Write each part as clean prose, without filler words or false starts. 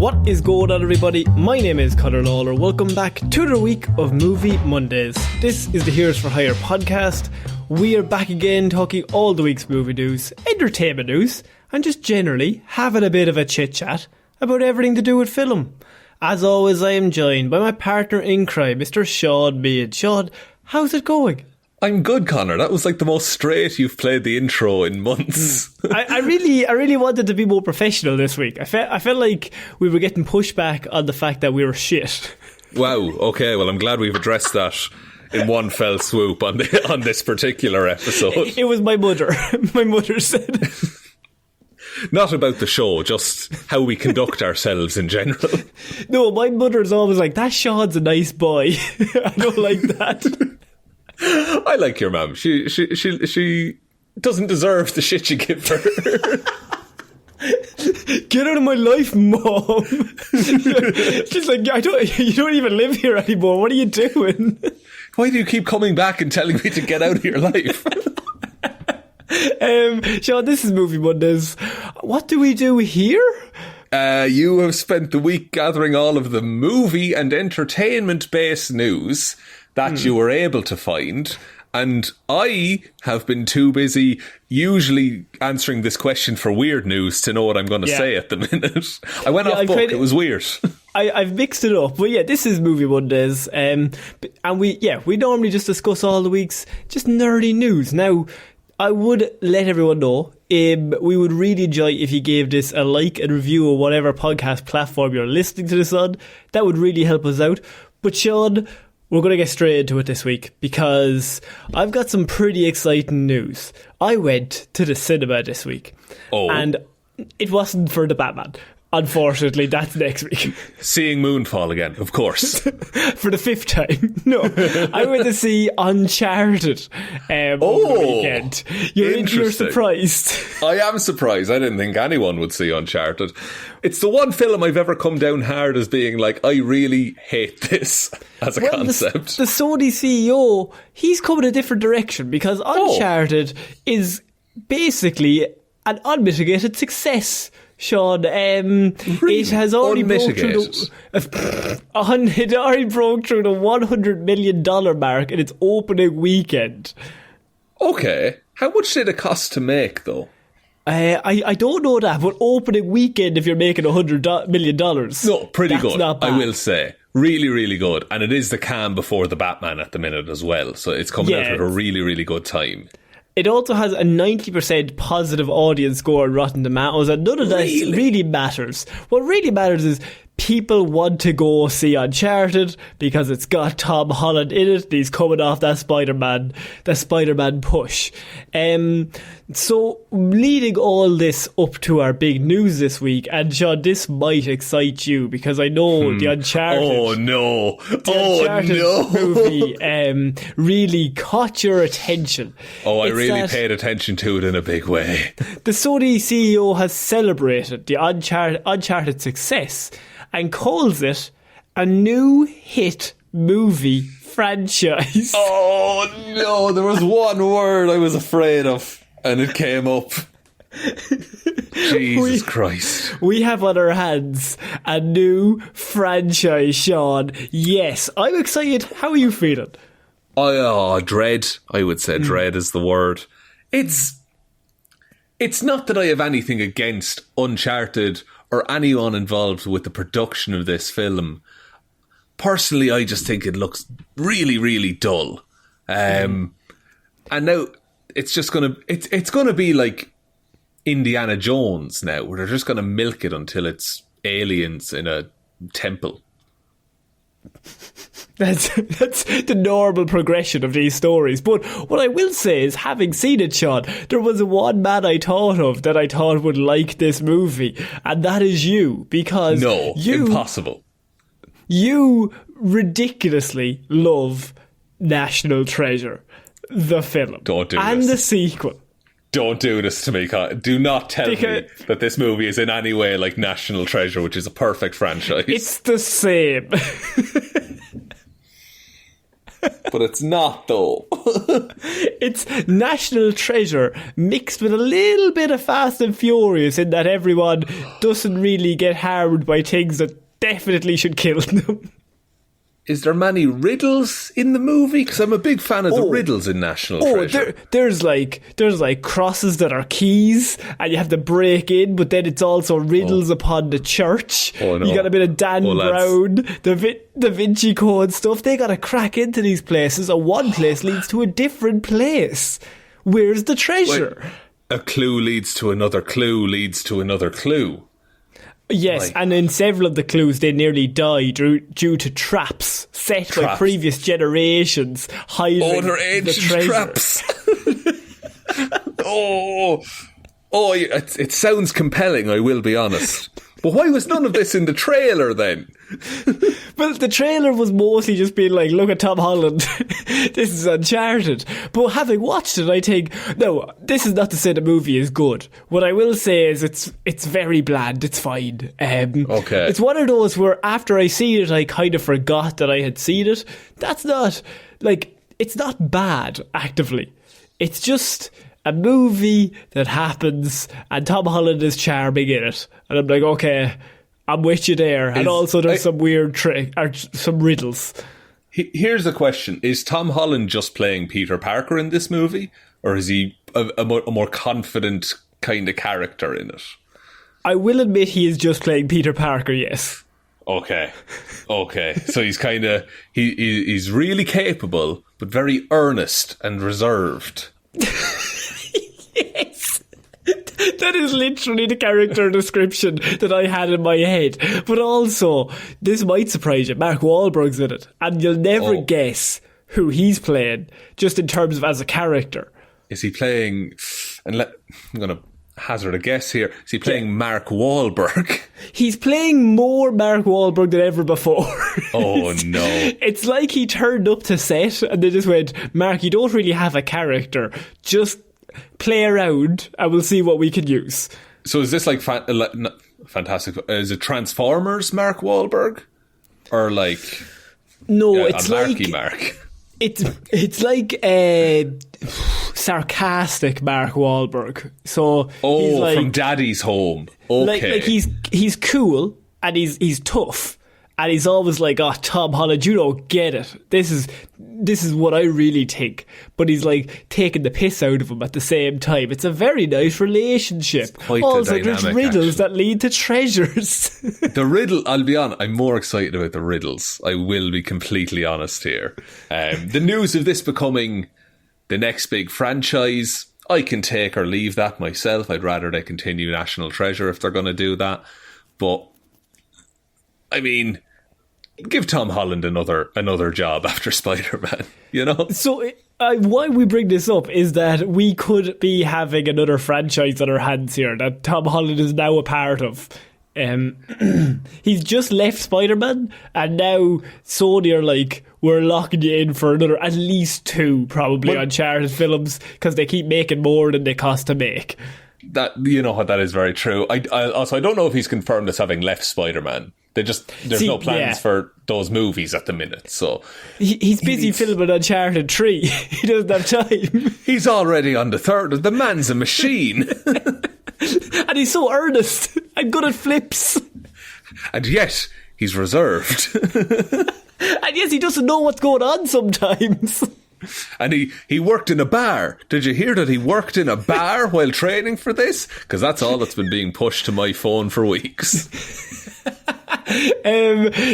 What is going on, everybody? My name is Ciara Lawler. Welcome back to the week of Movie Mondays. This is the Heroes for Hire podcast. We are back again talking all the week's movie news, entertainment news, and just generally having a bit of a chit-chat about everything to do with film. As always, I am joined by my partner in crime, Mr. Shaun Mead. Shaun, how's it going? I'm good, Connor. That was like the most straight you've played the intro in months. I really wanted to be more professional this week. I felt like we were getting pushback on the fact that we were shit. Wow. Okay. Well, I'm glad we've addressed that in one fell swoop on this particular episode. It was my mother. My mother said. Not about the show, just how we conduct ourselves in general. No, my mother's always like, that Shaun's a nice boy. I don't like that. I like your mum. She doesn't deserve the shit you give her. Get out of my life, Mom. She's like, you don't even live here anymore. What are you doing? Why do you keep coming back and telling me to get out of your life? Shaun, this is Movie Mondays. What do we do here? You have spent the week gathering all of the movie and entertainment-based news that you were able to find, and I have been too busy usually answering this question for weird news to know what I'm going to say at the minute. I went off book, it was weird. I've mixed it up, but yeah, this is Movie Mondays, and we normally just discuss all the week's just nerdy news. Now, I would let everyone know, we would really enjoy if you gave this a like and review on whatever podcast platform you're listening to this on. That would really help us out. But Shaun, we're going to get straight into it this week because I've got some pretty exciting news. I went to the cinema this week. Oh. And it wasn't for the Batman. Unfortunately, that's next week. Seeing Moonfall again, of course. For the fifth time. No, I went to see Uncharted over the weekend. You're surprised. I am surprised. I didn't think anyone would see Uncharted. It's the one film I've ever come down hard as being like, I really hate this as a concept. The Sony CEO, he's come in a different direction because Uncharted is basically an unmitigated success. Shaun, really? It has already broke through it already broke through the $100 million mark in its opening weekend. Okay. How much did it cost to make, though? I don't know that, but opening weekend, if you're making $100 million. No, pretty good, not bad. I will say. Really, really good. And it is the calm before the Batman at the minute as well. So it's coming out at a really, really good time. It also has a 90% positive audience score on Rotten Tomatoes, and none of that really matters. What really matters is people want to go see Uncharted because it's got Tom Holland in it. He's coming off that Spider-Man push. So leading all this up to our big news this week, and Shaun, this might excite you because I know the Uncharted movie really caught your attention. I really paid attention to it in a big way. The Sony CEO has celebrated the Uncharted success and calls it a new hit movie franchise. Oh no, there was one word I was afraid of and it came up. Jesus Christ. We have on our hands a new franchise, Shaun. Yes, I'm excited. How are you feeling? Dread. I would say dread is the word. It's not that I have anything against Uncharted or anyone involved with the production of this film. Personally, I just think it looks really, really dull. And now it's just it's gonna be like Indiana Jones now, where they're just gonna milk it until it's aliens in a temple. That's the normal progression of these stories. But what I will say is, having seen it, Shaun, there was one man I thought of that I thought would like this movie, and that is you, because impossible. You ridiculously love National Treasure, the film, and the sequel. Don't do this to me. Do not tell me that this movie is in any way like National Treasure, which is a perfect franchise. It's the same. But it's not, though. It's National Treasure mixed with a little bit of Fast and Furious in that everyone doesn't really get harmed by things that definitely should kill them. Is there many riddles in the movie? Because I'm a big fan of the riddles in National Treasure. There's like crosses that are keys, and you have to break in, but then it's also riddles upon the church. Oh, no. You got a bit of Dan Brown, the Da Vinci Code stuff. They got to crack into these places, and one place leads to a different place. Where's the treasure? Wait, a clue leads to another clue leads to another clue. Yes, and in several of the clues they nearly die due to traps set by previous generations hiding they're ancient the treasure. Traps. It sounds compelling, I will be honest. But why was none of this in the trailer then? Well, the trailer was mostly just being like, look at Tom Holland, this is Uncharted. But having watched it, I think, no, this is not to say the movie is good. What I will say is it's very bland, it's fine. Okay. It's one of those where after I see it, I kind of forgot that I had seen it. That's not, like, it's not bad, actively. It's just a movie that happens and Tom Holland is charming in it. And I'm like, okay, I'm with you there. And also there's some weird some riddles. Here's a question. Is Tom Holland just playing Peter Parker in this movie? Or is he a more confident kind of character in it? I will admit he is just playing Peter Parker, yes. Okay. So he's kind of... He's really capable, but very earnest and reserved. Yes, that is literally the character description that I had in my head. But also, this might surprise you, Mark Wahlberg's in it, and you'll never guess who he's playing, just in terms of as a character. Is he playing... I'm going to hazard a guess here. Is he playing Mark Wahlberg? He's playing more Mark Wahlberg than ever before. Oh, no. It's like he turned up to set and they just went, Mark, you don't really have a character. Just play around and we'll see what we can use. So is this like fantastic? Is it Transformers Mark Wahlberg? Or like... No, it's Marky like... Mark. It's like sarcastic Mark Wahlberg. So he's like, from Daddy's Home. Okay. Like he's cool and he's tough. And he's always like, oh, Tom Holland, you don't get it. This is what I really think. But he's like taking the piss out of him at the same time. It's a very nice relationship. Also, there's riddles that lead to treasures. The riddle, I'll be honest, I'm more excited about the riddles. I will be completely honest here. The news of this becoming the next big franchise, I can take or leave that myself. I'd rather they continue National Treasure if they're going to do that. But I mean, give Tom Holland another job after Spider-Man, you know? So why we bring this up is that we could be having another franchise on our hands here that Tom Holland is now a part of. He's just left Spider-Man and now Sony are like, we're locking you in for another at least 2 probably Uncharted films because they keep making more than they cost to make. That, you know what, that is very true. I don't know if he's confirmed as having left Spider-Man. There's no plans for those movies at the minute. So he's busy filming Uncharted 3. He doesn't have time. He's already on the 3rd. The man's a machine. And he's so earnest and good at flips. And yet he's reserved. And yes, he doesn't know what's going on sometimes. And he worked in a bar. Did you hear that he worked in a bar while training for this? Because that's all that's been being pushed to my phone for weeks.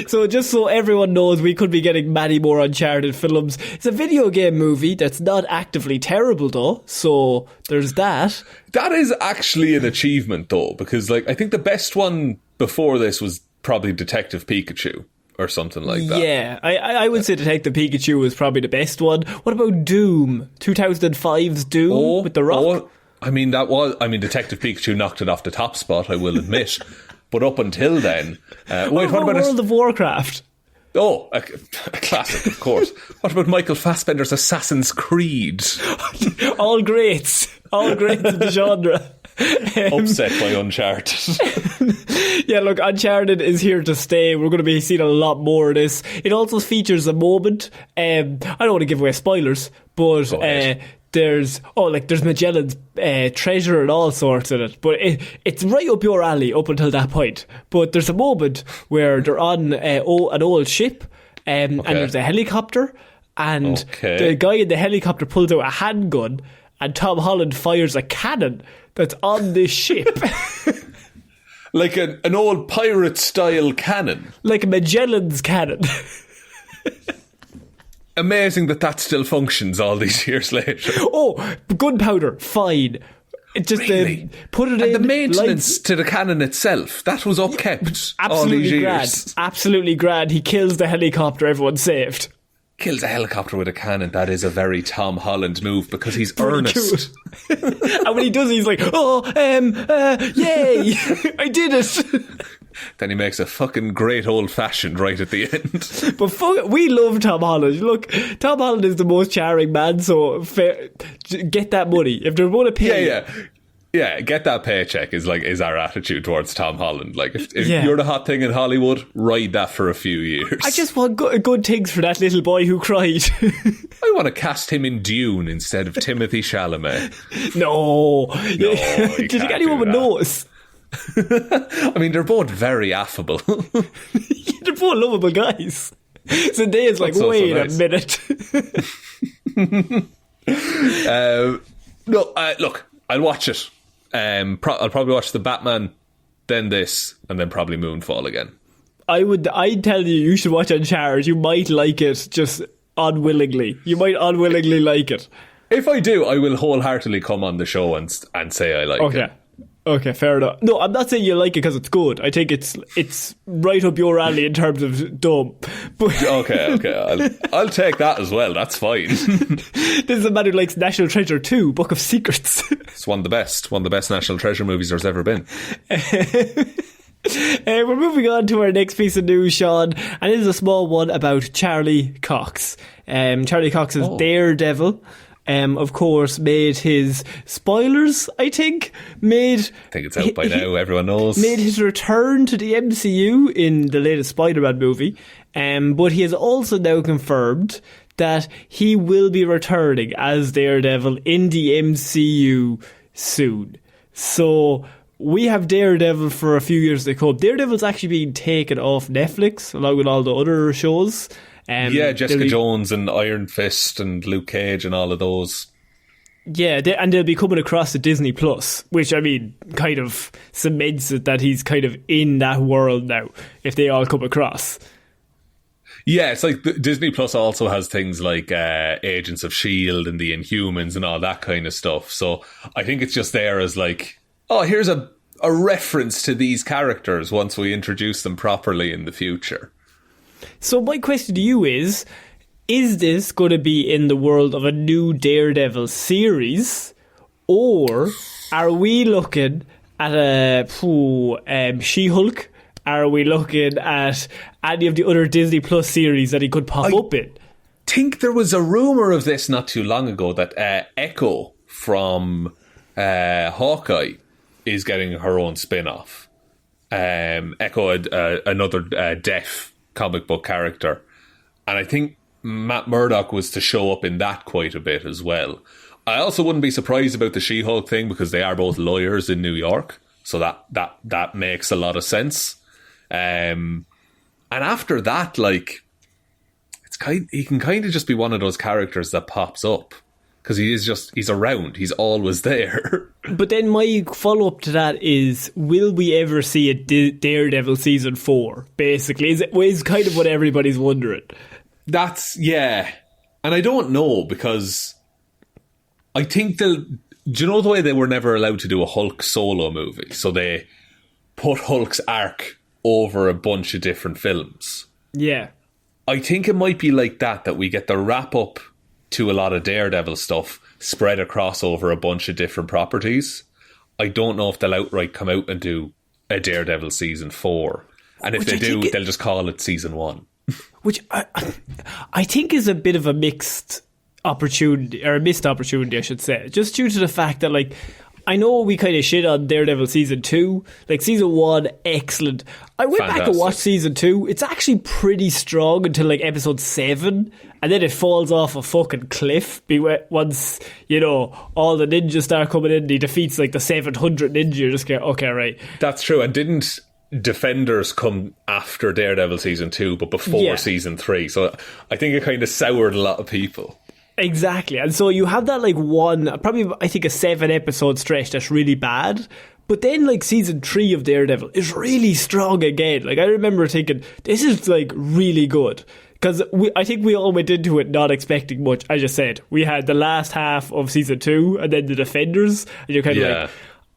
So just so everyone knows, we could be getting many more Uncharted films. It's a video game movie that's not actively terrible though, so there's that. That is actually an achievement though, because like I think the best one before this was probably Detective Pikachu or something like that. Yeah, I would say Detective Pikachu was probably the best one. What about Doom? 2005's Doom with The Rock? Detective Pikachu knocked it off the top spot, I will admit. But up until then... what about World of Warcraft? Oh, a classic, of course. What about Michael Fassbender's Assassin's Creed? All greats in the genre. Upset by Uncharted. Yeah, look, Uncharted is here to stay. We're going to be seeing a lot more of this. It also features a moment. I don't want to give away spoilers, but there's Magellan's treasure and all sorts in it. But it's right up your alley up until that point. But there's a moment where they're on an old ship, and there's a helicopter, and the guy in the helicopter pulls out a handgun, and Tom Holland fires a cannon that's on this ship. Like an old pirate-style cannon. Like a Magellan's cannon. Amazing that still functions all these years later. Oh, gunpowder, fine. It just really? Put it and in. The maintenance to the cannon itself, that was upkept all these years. Grand. Absolutely grand. He kills the helicopter, everyone's saved. Kills a helicopter with a cannon. That is a very Tom Holland move because he's earnest. And when he does, he's like, yay, I did it. Then he makes a fucking great old-fashioned right at the end. But we love Tom Holland. Look, Tom Holland is the most charming man, so get that money. If they're going to pay... Yeah, get that paycheck is our attitude towards Tom Holland. Like, if you're the hot thing in Hollywood, ride that for a few years. I just want good things for that little boy who cried. I want to cast him in Dune instead of Timothée Chalamet. No. Do you think anyone would notice? I mean, they're both very affable. They're both lovable guys. Zendaya's like, wait a minute. Look, I'll watch it. I'll probably watch the Batman, then this, and then probably Moonfall again. I'd tell you should watch Uncharted. You might like it just unwillingly. You might unwillingly like it. If I do, I will wholeheartedly come on the show and say I like it. Okay, fair enough. No, I'm not saying you like it because it's good. I think it's right up your alley in terms of dumb. But okay. I'll take that as well. That's fine. This is a man who likes National Treasure 2, Book of Secrets. It's one of the best National Treasure movies there's ever been. We're moving on to our next piece of news, Shaun, and it is a small one about Charlie Cox. Charlie Cox's Daredevil. Of course, made his spoilers, I think it's out by now, everyone knows. Made his return to the MCU in the latest Spider-Man movie. But he has also now confirmed that he will be returning as Daredevil in the MCU soon. So we have Daredevil for a few years to come. Daredevil's actually being taken off Netflix along with all the other shows. Jessica Jones and Iron Fist and Luke Cage and all of those. Yeah, and they'll be coming across to Disney Plus, which, I mean, kind of cements it that he's kind of in that world now, if they all come across. Yeah, it's like Disney Plus also has things like Agents of S.H.I.E.L.D. and the Inhumans and all that kind of stuff. So I think it's just there as like, here's a reference to these characters once we introduce them properly in the future. So my question to you is this going to be in the world of a new Daredevil series, or are we looking at a She-Hulk? Are we looking at any of the other Disney Plus series that he could pop up in? I think there was a rumour of this not too long ago that Echo from Hawkeye is getting her own spin-off. Echo, another deaf comic book character, and I think Matt Murdock was to show up in that quite a bit as well. I also wouldn't be surprised about the She-Hulk thing because they are both lawyers in New York, so that makes a lot of sense. And after that, like, he can kind of just be one of those characters that pops up because he's around, he's always there. But then my follow-up to that is, will we ever see a Daredevil season 4? Basically, is kind of what everybody's wondering. And I don't know, because I think do you know the way they were never allowed to do a Hulk solo movie? So they put Hulk's arc over a bunch of different films. Yeah. I think it might be like that we get the wrap-up to a lot of Daredevil stuff spread across over a bunch of different properties. I don't know if they'll outright come out and do a Daredevil season 4. And if they do, they'll just call it season 1. Which I think is a bit of a mixed opportunity, or a missed opportunity, I should say. Just due to the fact that, like, I know we kind of shit on Daredevil season 2. Like, season 1, excellent. I went back and watched season 2. It's actually pretty strong until like episode 7, and then it falls off a fucking cliff. Once, you know, all the ninjas start coming in, he defeats like the 700 ninja. You just go, okay, right. That's true. And didn't Defenders come after Daredevil season 2 but before season 3, so I think it kind of soured a lot of people. Exactly. And so you have that like probably I think a 7 episode stretch that's really bad, but then like season 3 of Daredevil is really strong again. Like, I remember thinking this is like really good, because I think we all went into it not expecting much. I just said we had the last half of season 2 and then the Defenders, and you're kind of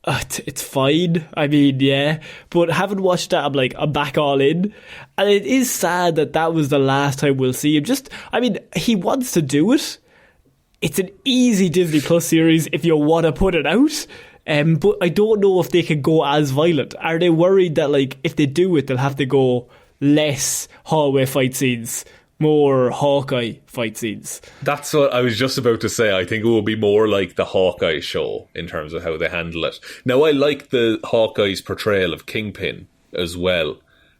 like, it's fine. I mean, yeah. But having watched that, I'm back all in. And it is sad that was the last time we'll see him. He wants to do it. It's an easy Disney Plus series if you want to put it out. But I don't know if they can go as violent. Are they worried that, like, if they do it, they'll have to go less hallway fight scenes, more Hawkeye fight scenes? That's what I was just about to say. I think it will be more like the Hawkeye show in terms of how they handle it. Now, I like the Hawkeye's portrayal of Kingpin as well.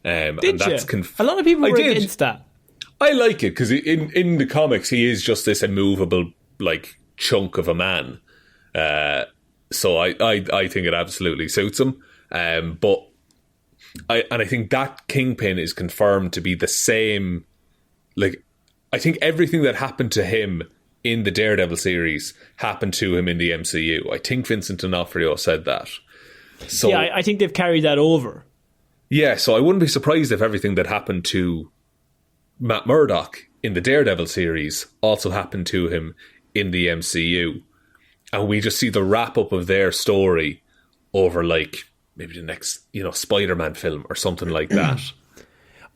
Did and that's a lot of people were against that. I like it because in the comics he is just this immovable like chunk of a man. So I think it absolutely suits him. But I think that Kingpin is confirmed to be the same. Like, I think everything that happened to him in the Daredevil series happened to him in the MCU. I think Vincent D'Onofrio said that. So, yeah, I think they've carried that over. Yeah, so I wouldn't be surprised if everything that happened to Matt Murdock in the Daredevil series also happened to him in the MCU. And we just see the wrap-up of their story over, like, maybe the next, Spider-Man film or something like that.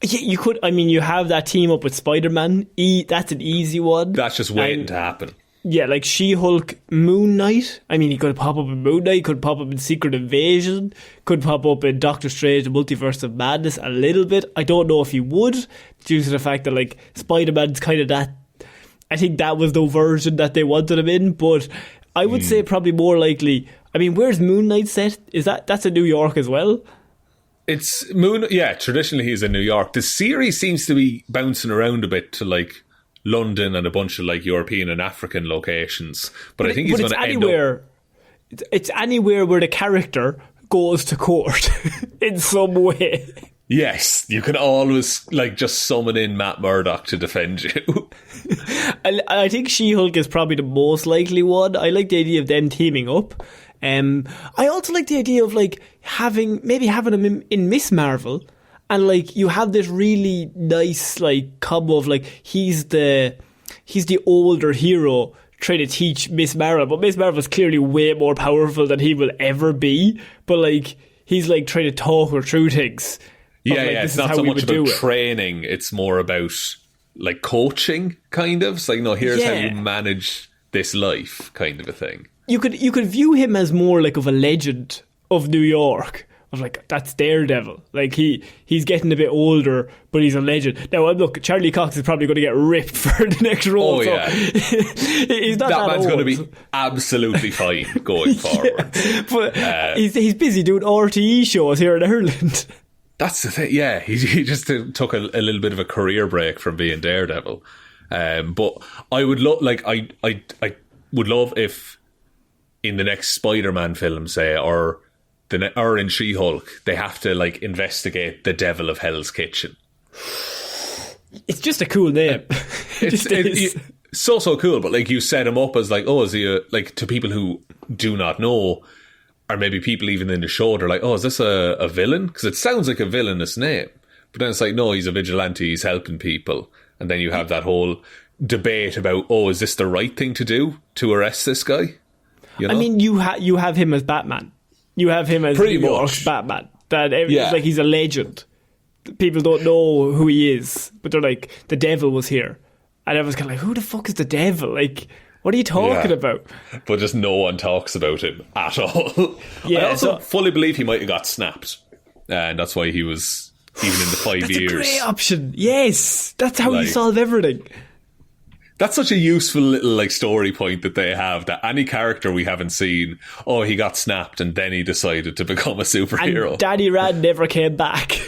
Yeah, you could. I mean, you have that team up with Spider-Man. That's an easy one. That's just waiting to happen. Yeah, like She-Hulk, Moon Knight. I mean, he could pop up in Moon Knight, could pop up in Secret Invasion, could pop up in Doctor Strange, the Multiverse of Madness a little bit. I don't know if he would, due to the fact that, like, Spider-Man's kind of that. I think that was the version that they wanted him in, but I would say probably more likely. I mean, where's Moon Knight set? That's in New York as well? It's traditionally he's in New York. The series seems to be bouncing around a bit to like London and a bunch of like European and African locations. But I think he's going to end up... It's anywhere where the character goes to court in some way. Yes, you can always like just summon in Matt Murdock to defend you. I think She-Hulk is probably the most likely one. I like the idea of them teaming up. I also like the idea of like having him in Miss Marvel, and like you have this really nice like combo of like he's the older hero trying to teach Miss Marvel, but Miss Marvel is clearly way more powerful than he will ever be. But like he's like trying to talk her through things. Yeah, it's not so much about training; it's more about like coaching, kind of. It's like, no, here's how you manage this life, kind of a thing. You could view him as more like of a legend of New York, of like, that's Daredevil. Like he's getting a bit older, but he's a legend. Now look, Charlie Cox is probably going to get ripped for the next role. Oh yeah, he's not that man's going to be absolutely fine going forward. But he's busy doing RTE shows here in Ireland. That's the thing. Yeah, he just took a little bit of a career break from being Daredevil. But I would love, like, I would love if in the next Spider-Man film, say, or in She-Hulk, they have to like investigate the Devil of Hell's Kitchen. It's just a cool name. It's so cool, but like you set him up as like, oh, is he like, to people who do not know, or maybe people even in the show, they're like, oh, is this a villain? Because it sounds like a villainous name, but then it's like, no, he's a vigilante, he's helping people. And then you have that whole debate about, oh, is this the right thing to do to arrest this guy? You know? I mean, you have him as Batman. You have him as New York's Batman. Like he's a legend. People don't know who he is, but they're like, the devil was here. And everyone's kind of like, who the fuck is the devil? Like, what are you talking about? But just no one talks about him at all. I also fully believe he might have got snapped. And that's why he was, even in the 5 years. That's a great option. Yes. That's how you solve everything. That's such a useful little like story point that they have, that any character we haven't seen, oh, he got snapped and then he decided to become a superhero. And Danny Rand never came back.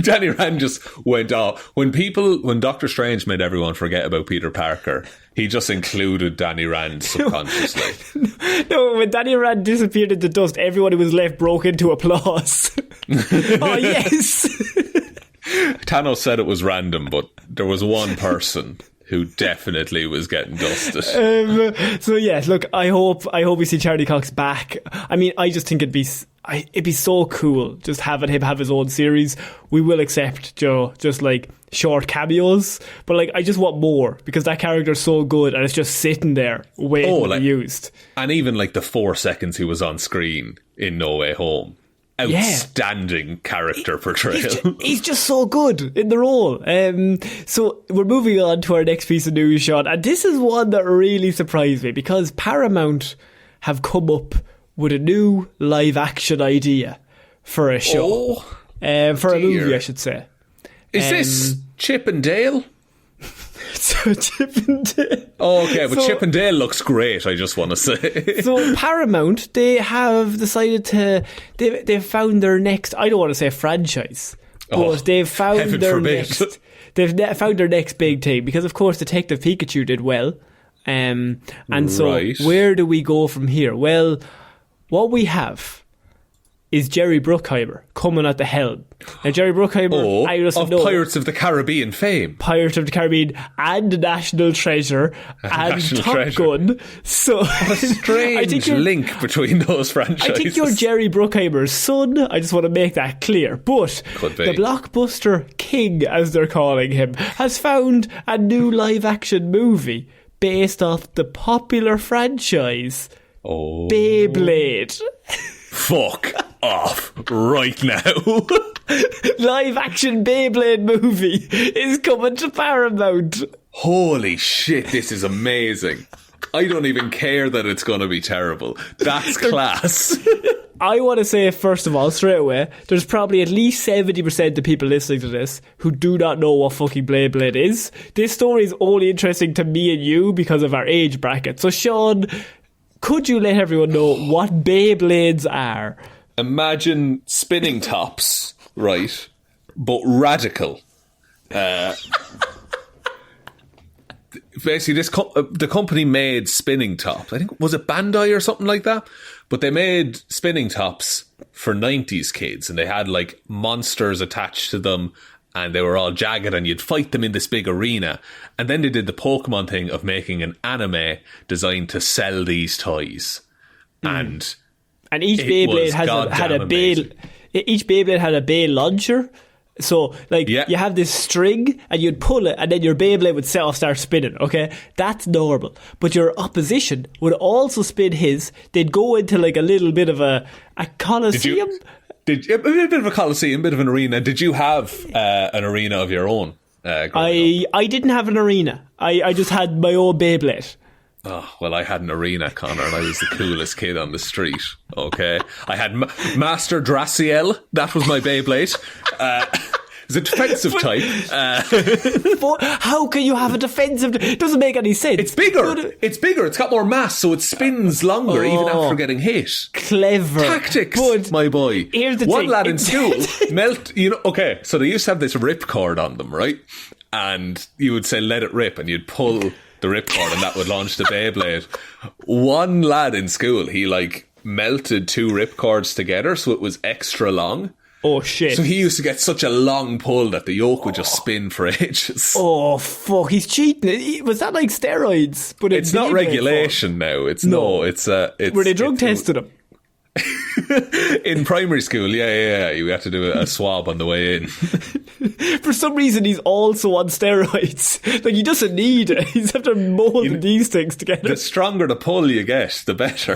Danny Rand just went off. When Doctor Strange made everyone forget about Peter Parker, he just included Danny Rand subconsciously. No, when Danny Rand disappeared into dust, everyone who was left broke into applause. Oh, yes! Thanos said it was random, but there was one person who definitely was getting dusted. So yeah, look, I hope we see Charlie Cox back. I mean, I just think it'd be so cool just having him have his own series. We will accept, Joe, just like short cameos, but like I just want more, because that character's so good and it's just sitting there waiting to be used. And even like the 4 seconds he was on screen in No Way Home. Outstanding character portrayal. He's just so good in the role. So we're moving on to our next piece of news, Shaun, and this is one that really surprised me, because Paramount have come up with a new live action idea for a show. For a movie, I should say. Is this Chip and Dale? So Chip and Dale. Oh, okay, but Chip and Dale looks great, I just want to say. So Paramount, they have decided to... They've found their next... I don't want to say franchise, but they've found their next... They've found their next big thing, because of course Detective Pikachu did well. And so where do we go from here? Well, what we have is Jerry Bruckheimer coming at the helm. Now, Jerry Bruckheimer, I just know, Pirates of the Caribbean fame. Pirates of the Caribbean and National Treasure and National Top Treasure. Gun. So What a strange link between those franchises. I think you're Jerry Bruckheimer's son. I just want to make that clear. But the blockbuster king, as they're calling him, has found a new live-action movie based off the popular franchise Beyblade. Fuck off right now. Live action Beyblade movie is coming to Paramount. Holy shit, this is amazing. I don't even care that it's going to be terrible. That's class. I want to say, first of all, straight away, there's probably at least 70% of people listening to this who do not know what fucking Beyblade is. This story is only interesting to me and you because of our age bracket. So, Shaun, could you let everyone know what Beyblades are? Imagine spinning tops, right? But radical. Basically, the company made spinning tops. I think, was it Bandai or something like that? But they made spinning tops for 90s kids, and they had like monsters attached to them, and they were all jagged, and you'd fight them in this big arena. And then they did the Pokemon thing of making an anime designed to sell these toys. And each Beyblade had a Bey. Each Beyblade had a Bey launcher. So, like, you have this string, and you'd pull it, and then your Beyblade would start spinning, okay? That's normal. But your opposition would also spin his. They'd go into, like, a little bit of a coliseum. A bit of a coliseum, bit of an arena. Did you have an arena of your own? I didn't have an arena. I just had my own Beyblade. Oh, well, I had an arena, Connor, and I was the coolest kid on the street, okay? I had Master Draciel. That was my Beyblade. It's a defensive type. How can you have a defensive... It doesn't make any sense. It's bigger. It's got more mass, so it spins longer even after getting hit. Clever. Tactics, but my boy. Here's the One thing. lad in school okay, so they used to have this rip cord on them, right? And you would say, let it rip, and you'd pull the ripcord and that would launch the Beyblade. One lad in school, he like melted 2 ripcords together so it was extra long. Oh shit. So he used to get such a long pull that the yoke would just spin for ages. Oh fuck, he's cheating. Was that like steroids? But it's not regulation now. It's were they drug tested him? In primary school, yeah. You had to do a swab on the way in. For some reason, he's also on steroids. Like, he doesn't need it. He's after molding these things together. The stronger the pull you get, the better.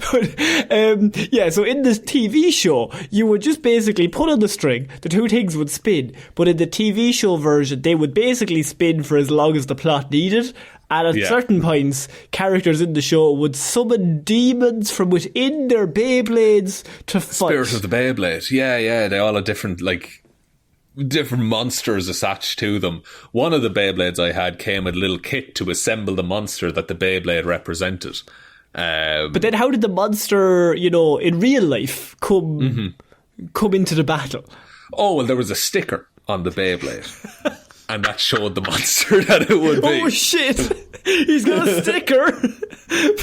But, so in this TV show, you would just basically pull on the string, the 2 things would spin, but in the TV show version, they would basically spin for as long as the plot needed. And at certain points, characters in the show would summon demons from within their Beyblades to fight. Spirit of the Beyblade. Yeah. They all had different, like... different monsters attached to them. One of the Beyblades I had came with a little kit to assemble the monster that the Beyblade represented. But then how did the monster, in real life come into the battle? Oh, well, there was a sticker on the Beyblade. And that showed the monster that it would be. Oh, shit. He's got a sticker.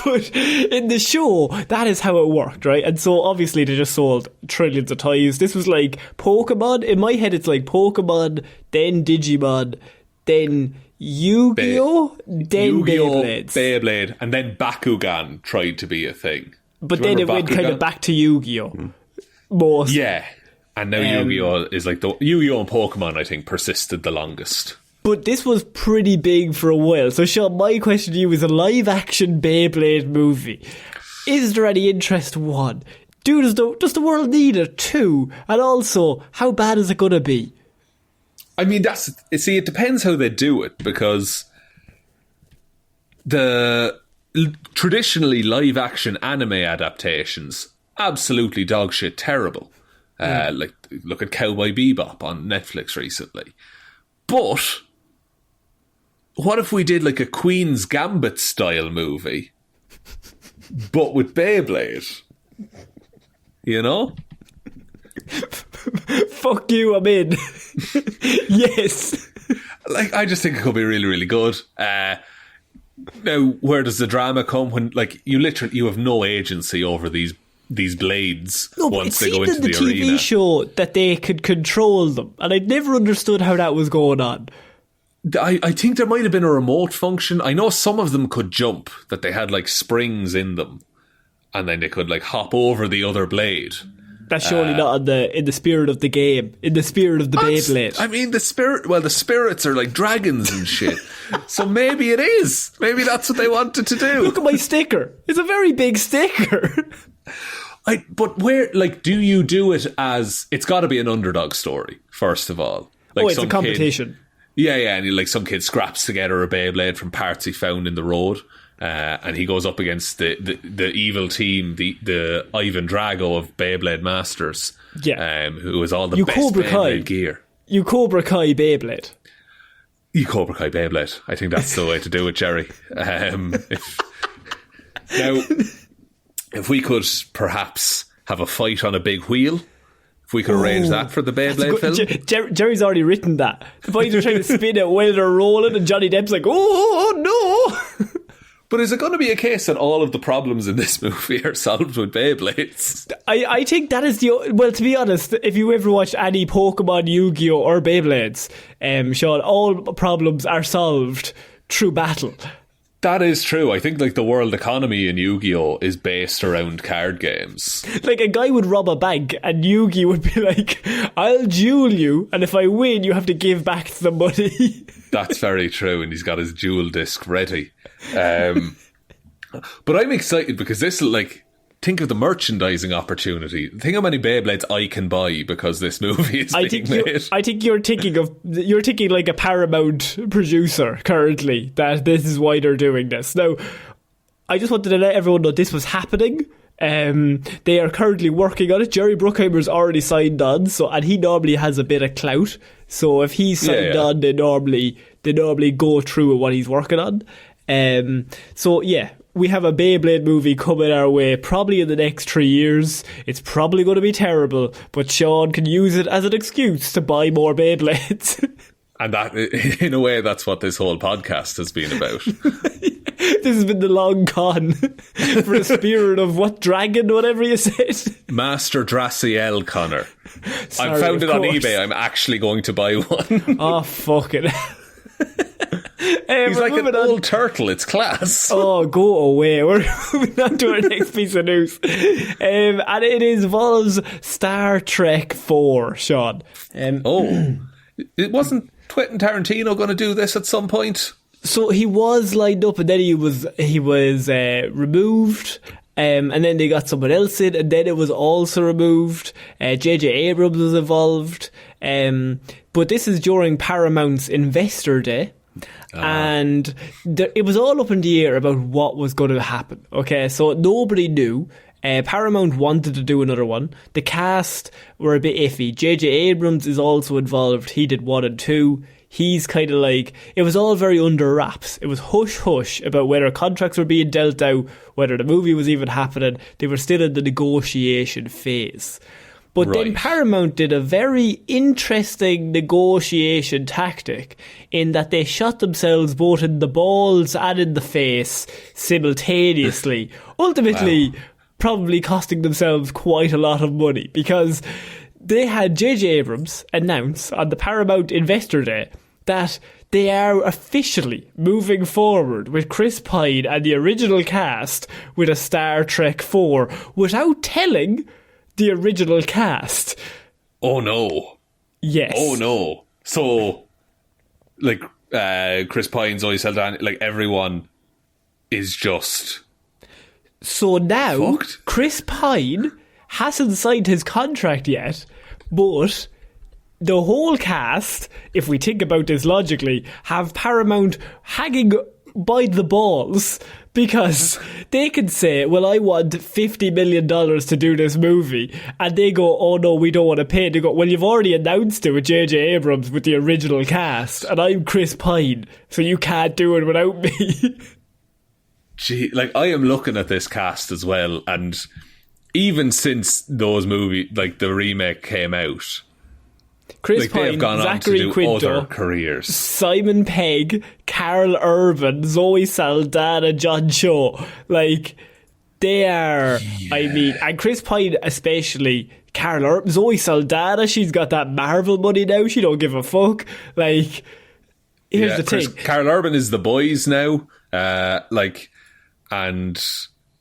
But in the show, that is how it worked, right? And so obviously they just sold trillions of toys. This was like Pokemon. In my head, it's like Pokemon, then Digimon, then Yu-Gi-Oh, then Beyblades. Beyblade, and then Bakugan tried to be a thing. But then it went kind of back to Yu-Gi-Oh. Most. Yeah. And now Yu-Gi-Oh is like the Yu-Gi-Oh and Pokemon, I think, persisted the longest. But this was pretty big for a while. So, Shaun, my question to you is a live-action Beyblade movie. Is there any interest? One, does the world need it? Two, and also, how bad is it going to be? I mean, it depends how they do it, because the traditionally live-action anime adaptations, absolutely dogshit terrible. Like, look at Cowboy Bebop on Netflix recently. But what if we did like a Queen's Gambit style movie, but with Beyblade? You know? Fuck you, I'm in. Yes. Like, I just think it could be really, really good. Now, where does the drama come when, like, you have no agency over these blades once they go into the arena? It seemed in the TV show that they could control them, and I'd never understood how that was going on. I think there might have been a remote function. I know some of them could jump, that they had like springs in them, and then they could like hop over the other blade. That's surely not in the spirit of the game, in the spirit of the Beyblade. I mean, the spirits are like dragons and shit. So maybe it is. Maybe that's what they wanted to do. Look at my sticker. It's a very big sticker. But where, like, do you do it as... It's got to be an underdog story, first of all. Like, it's a competition. And like some kid scraps together a Beyblade from parts he found in the road, and he goes up against the evil team, the Ivan Drago of Beyblade Masters, who has all the best Beyblade gear. You Cobra Kai Beyblade. You Cobra Kai Beyblade. I think that's the way to do it, Jerry. If we could perhaps have a fight on a big wheel, if we could arrange that for the Beyblade film. Jerry's already written that. The boys are trying to spin it while they're rolling, and Johnny Depp's like, oh no. But is it going to be a case that all of the problems in this movie are solved with Beyblades? I think that is well, to be honest, if you ever watched any Pokemon, Yu-Gi-Oh or Beyblades, Shaun, all problems are solved through battle. That is true. I think like the world economy in Yu-Gi-Oh is based around card games. Like a guy would rob a bank and Yu-Gi would be like, I'll duel you, and if I win you have to give back the money. That's very true, and he's got his duel disc ready. But I'm excited because this will, like, think of the merchandising opportunity. Think how many Beyblades I can buy because this movie is being made. I think you're thinking like a Paramount producer currently, that this is why they're doing this. Now, I just wanted to let everyone know this was happening. They are currently working on it. Jerry Bruckheimer's already signed on, and he normally has a bit of clout. So if he's signed on, they normally go through with what he's working on. We have a Beyblade movie coming our way probably in the next 3 years. It's probably going to be terrible, but Shaun can use it as an excuse to buy more Beyblades. And that, in a way, that's what this whole podcast has been about. This has been the long con for the spirit of what dragon, whatever you said. Master Draciel Connor. I found it on eBay. I'm actually going to buy one. Oh, fuck it. He's like an old turtle. It's class. Oh, go away. We're moving on to our next piece of news. And it involves Star Trek 4, Shaun. It wasn't Quentin Tarantino going to do this at some point? So he was lined up, and then he was removed. And then they got someone else in, and then it was also removed. J.J. Abrams was involved. But this is during Paramount's Investor Day. And it was all up in the air about what was going to happen. Okay, so nobody knew. Paramount wanted to do another one. The cast were a bit iffy. J.J. Abrams is also involved. He did 1 and 2. He's kind of like, it was all very under wraps. It was hush-hush about whether contracts were being dealt out, whether the movie was even happening. They were still in the negotiation phase. But then Paramount did a very interesting negotiation tactic in that they shot themselves both in the balls and in the face simultaneously, ultimately probably costing themselves quite a lot of money, because they had J.J. Abrams announce on the Paramount Investor Day that they are officially moving forward with Chris Pine and the original cast with a Star Trek 4 without telling the original cast. Oh no. Yes. Oh no. So, like, Chris Pine, Zoe Saldana, like, everyone is just... So now, fucked? Chris Pine hasn't signed his contract yet, but the whole cast, if we think about this logically, have Paramount hanging by the balls, because they can say, well, I want $50 million to do this movie, and they go, oh no, we don't want to pay. They go, well, you've already announced it with J.J. Abrams with the original cast, and I'm Chris Pine, so you can't do it without me. Gee, like, I am looking at this cast as well, and even since those movies, like the remake came out, Chris like, Pine, they've gone Zachary on to do Quinto, other careers. Simon Pegg, Carl Urban, Zoe Saldana, John Cho. Like, they are, I mean, and Chris Pine especially, Carl Urban, Zoe Saldana, she's got that Marvel money now, she don't give a fuck. Like, here's the thing. Carl Urban is The Boys now, and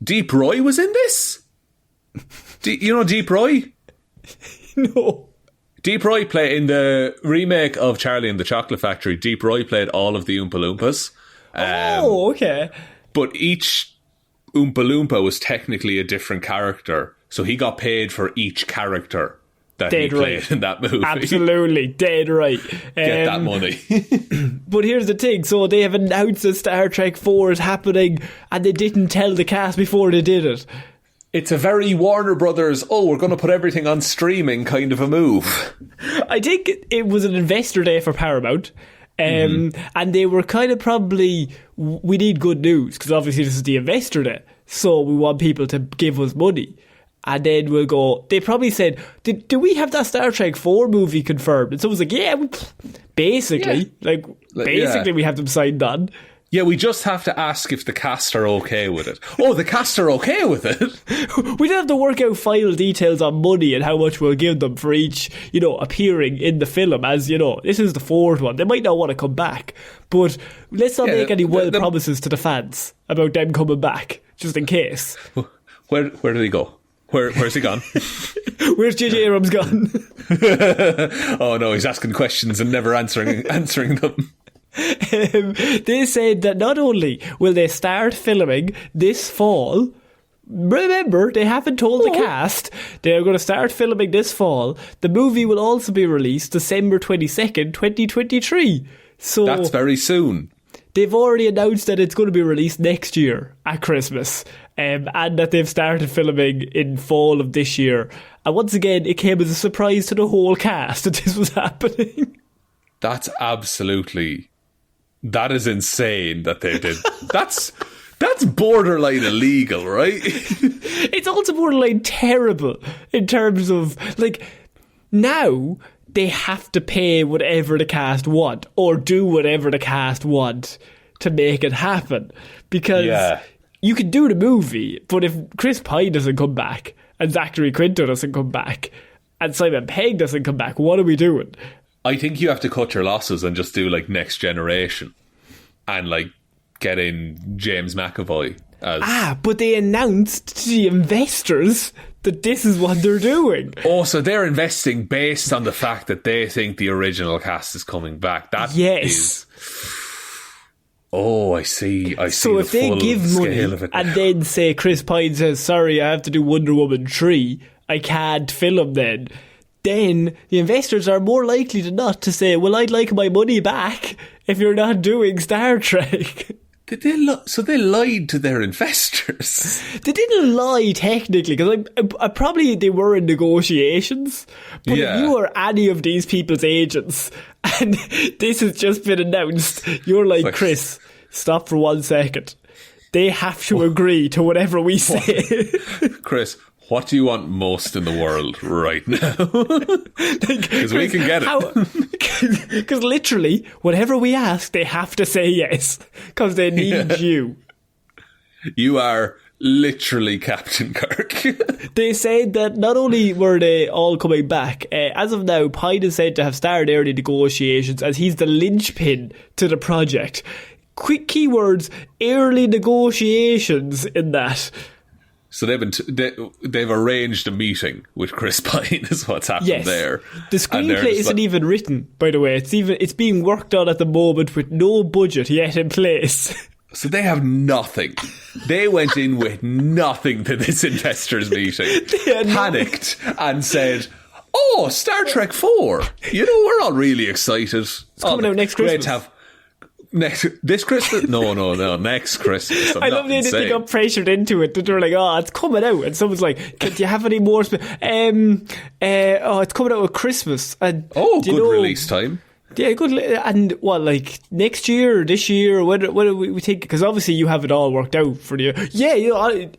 Deep Roy was in this? You know Deep Roy? No. Deep Roy played in the remake of Charlie and the Chocolate Factory. Deep Roy played all of the Oompa Loompas. Oh, okay. But each Oompa Loompa was technically a different character, so he got paid for each character that he played in that movie. Absolutely, dead right. Get that money. But here's the thing, so they have announced that Star Trek 4 is happening, and they didn't tell the cast before they did it. It's a very Warner Brothers, we're going to put everything on streaming kind of a move. I think it was an investor day for Paramount, and they were kind of probably, we need good news, because obviously this is the investor day, so we want people to give us money. And then we'll go, they probably said, do we have that Star Trek 4 movie confirmed? And someone's like, yeah, basically, we have them signed on. Yeah, we just have to ask if the cast are okay with it. Oh, the cast are okay with it? We don't have to work out final details on money and how much we'll give them for each, appearing in the film. As, this is the 4th one. They might not want to come back. But let's not make any wild promises to the fans about them coming back, just in case. Where did he go? Where's he gone? Where's J.J. Abrams gone? Oh no, he's asking questions and never answering them. They said that not only will they start filming this fall, remember, they haven't told the cast, they're going to start filming this fall. The movie will also be released December 22nd, 2023. So that's very soon. They've already announced that it's going to be released next year at Christmas, and that they've started filming in fall of this year. And once again, it came as a surprise to the whole cast that this was happening. That is insane that they did. That's borderline illegal, right? It's also borderline terrible in terms of, now they have to pay whatever the cast want, or do whatever the cast want to make it happen. Because you can do the movie, but if Chris Pine doesn't come back, and Zachary Quinto doesn't come back, and Simon Pegg doesn't come back, what are we doing? I think you have to cut your losses and just do Next Generation and get in James McAvoy as... but they announced to the investors that this is what they're doing. Oh, so they're investing based on the fact that they think the original cast is coming back. That is... Oh, I see. So if they give money and then say Chris Pine says, sorry, I have to do Wonder Woman 3, I can't film then the investors are more likely than not to say, well, I'd like my money back if you're not doing Star Trek. So they lied to their investors. They didn't lie technically, because I probably they were in negotiations. But if you are any of these people's agents and this has just been announced, you're like, Chris, stop for 1 second. They have to agree to whatever we say. Chris, what do you want most in the world right now? Because we can get it. Because literally, whatever we ask, they have to say yes. Because they need you. You are literally Captain Kirk. They said that not only were they all coming back, as of now, Pine is said to have started early negotiations as he's the linchpin to the project. Quick keywords, early negotiations in that. So they've arranged a meeting with Chris Pine is what's happened there. The screenplay isn't even written, by the way. It's being worked on at the moment with no budget yet in place. So they have nothing. They went in with nothing to this investors meeting. Panicked and said, "Oh, Star Trek 4. You know, we're all really excited. It's coming out next Christmas. Great to have this Christmas? No, next Christmas." I love they got pressured into it. They're like, "Oh, it's coming out," and someone's like, "Do you have any more?" It's coming out at Christmas. And good release time. Yeah, good. And what, like next year or this year? What do we think? Because obviously you have it all worked out for the year. Yeah,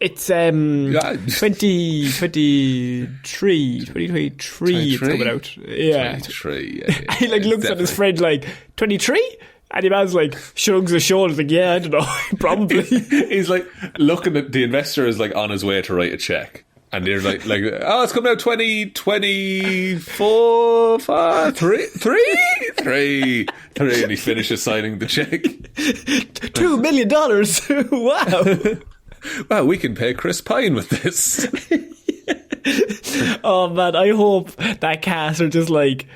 it's 2023 it's coming out. Yeah, 23. Yeah. He looks definitely at his friend like 23. And the man's like, shrugs his shoulders, like, yeah, I don't know, probably. He's like, looking at the investor is like on his way to write a check. And they're like, oh, it's coming out 2024, 5, 3. And he finishes signing the check. $2 million. Wow. Wow, we can pay Chris Pine with this. Oh, man, I hope that cast are just like,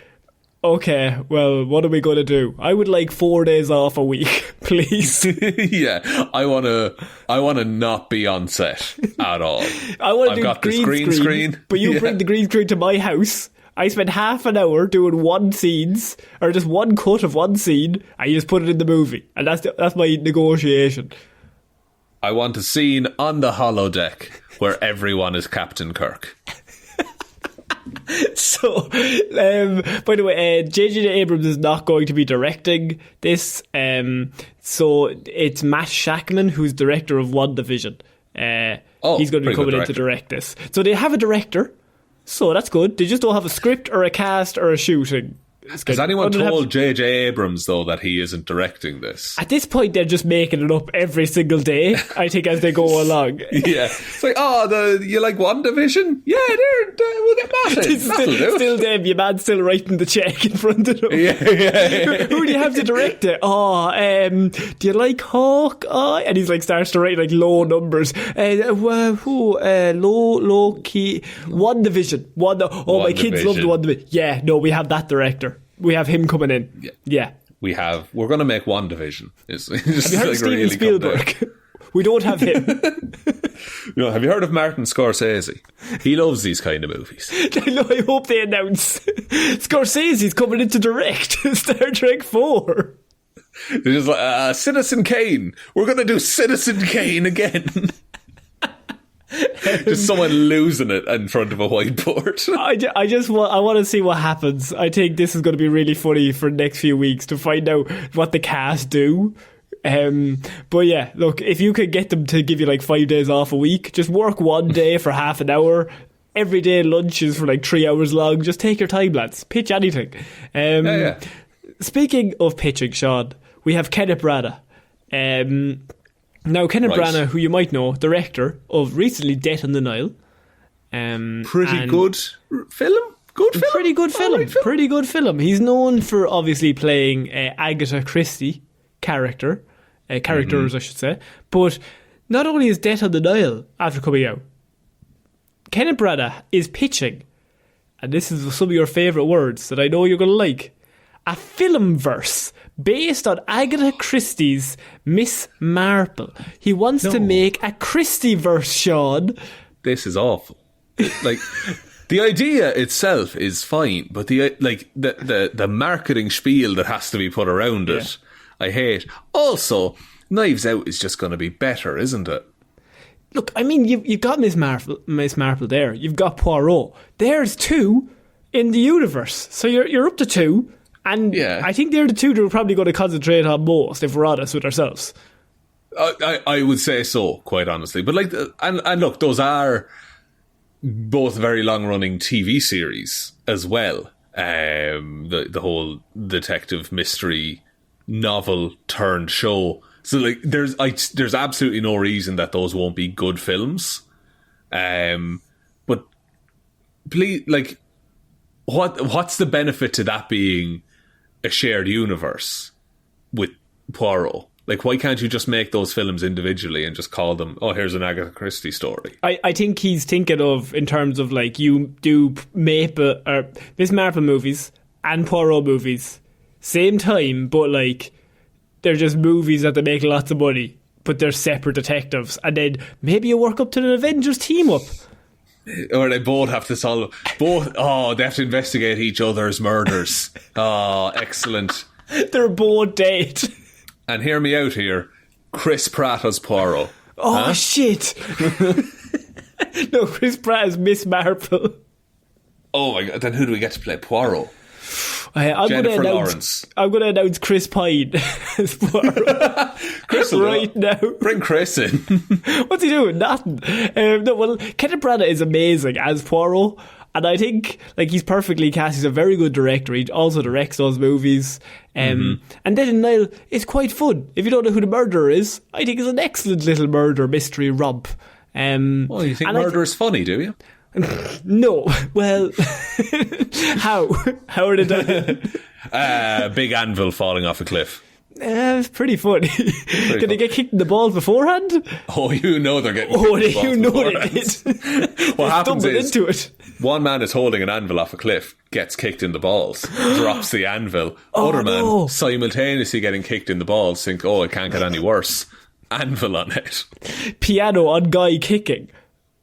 okay, well, what are we going to do? I would like 4 days off a week, please. Yeah, I want to not be on set at all. I've got this green screen. But you bring the green screen to my house. I spend half an hour doing one scenes, or just one cut of one scene, and you just put it in the movie. And that's my negotiation. I want a scene on the holodeck where everyone is Captain Kirk. So, by the way, J.J. Abrams is not going to be directing this. So it's Matt Shakman, who's director of WandaVision. He's going to be coming in to direct this. So they have a director. So that's good. They just don't have a script or a cast or a shooting. Has anyone told J.J. Abrams, though, that he isn't directing this? At this point, they're just making it up every single day, I think, as they go along. Yeah. It's like, you like WandaVision? Yeah, we'll get Matt in. Still them, your man's still writing the check in front of them. Yeah. Who do you have to direct it? Do you like Hawkeye? And he's like, starts to write like low numbers. Low key. WandaVision. My kids love the WandaVision. Yeah, no, we have that director. We have him coming in. Yeah. We're going to make WandaVision. It's have you heard of Steven Spielberg? We don't have him. Have you heard of Martin Scorsese? He loves these kind of movies. I hope they announce Scorsese's coming in to direct Star Trek 4. They're just like, Citizen Kane. We're going to do Citizen Kane again. Just someone losing it in front of a whiteboard. I want to see what happens. I think this is going to be really funny for the next few weeks to find out what the cast do. But yeah, look, if you could get them to give you like 5 days off a week, just work one day for half an hour. Every day lunch is for like 3 hours long. Just take your time, lads. Pitch anything. Yeah. Speaking of pitching, Shaun, we have Kenneth Branagh. Now, Kenneth Branagh, who you might know, director of recently Death on the Nile. Pretty good film. Pretty good film. He's known for obviously playing Agatha Christie characters, I should say. But not only is Death on the Nile after coming out, Kenneth Branagh is pitching, and this is some of your favourite words that I know you're going to like, a film verse based on Agatha Christie's Miss Marple. He wants to make a Christie verse, Shaun. This is awful. Like, the idea itself is fine, but the marketing spiel that has to be put around it, I hate. Also, Knives Out is just going to be better, isn't it? Look, I mean, you've got Miss Marple there. You've got Poirot. There's 2 in the universe. So you're up to 2. And I think they're the 2 that we're probably going to concentrate on most, if we're honest with ourselves. I would say so, quite honestly. But like, and look, those are both very long-running TV series as well. The whole detective mystery novel turned show. So like, there's absolutely no reason that those won't be good films. But please, like, what's the benefit to that being a shared universe with Poirot? Like, why can't you just make those films individually and just call them, oh, here's an Agatha Christie story? I think he's thinking of, in terms of, like, you do Miss Marple movies and Poirot movies, same time, but, like, they're just movies that they make lots of money, but they're separate detectives. And then maybe you work up to an Avengers team-up. Or they both have to they have to investigate each other's murders. Oh, excellent. They're both dead. And hear me out here, Chris Pratt as Poirot. Oh, shit. No, Chris Pratt is Miss Marple. Oh my God, then who do we get to play Poirot? Jennifer Lawrence. I'm going to announce Chris Pine as Poirot. Chris right now. Bring Chris in. What's he doing? Nothing. Kenneth Branagh is amazing as Poirot. And I think, like, he's perfectly cast. He's a very good director. He also directs those movies. And then in Nile, it's quite fun. If you don't know who the murderer is, I think it's an excellent little murder mystery romp. Well, you think murder is funny, do you? No. Well, how? How are they done? Big anvil falling off a cliff. It's pretty funny. Can they get kicked in the balls beforehand? Oh, you know they're getting kicked in the balls you know they did. What happens is into it. One man is holding an anvil off a cliff, gets kicked in the balls, drops the anvil. Other man simultaneously getting kicked in the balls, think, oh, it can't get any worse. Anvil on it. Piano on guy kicking.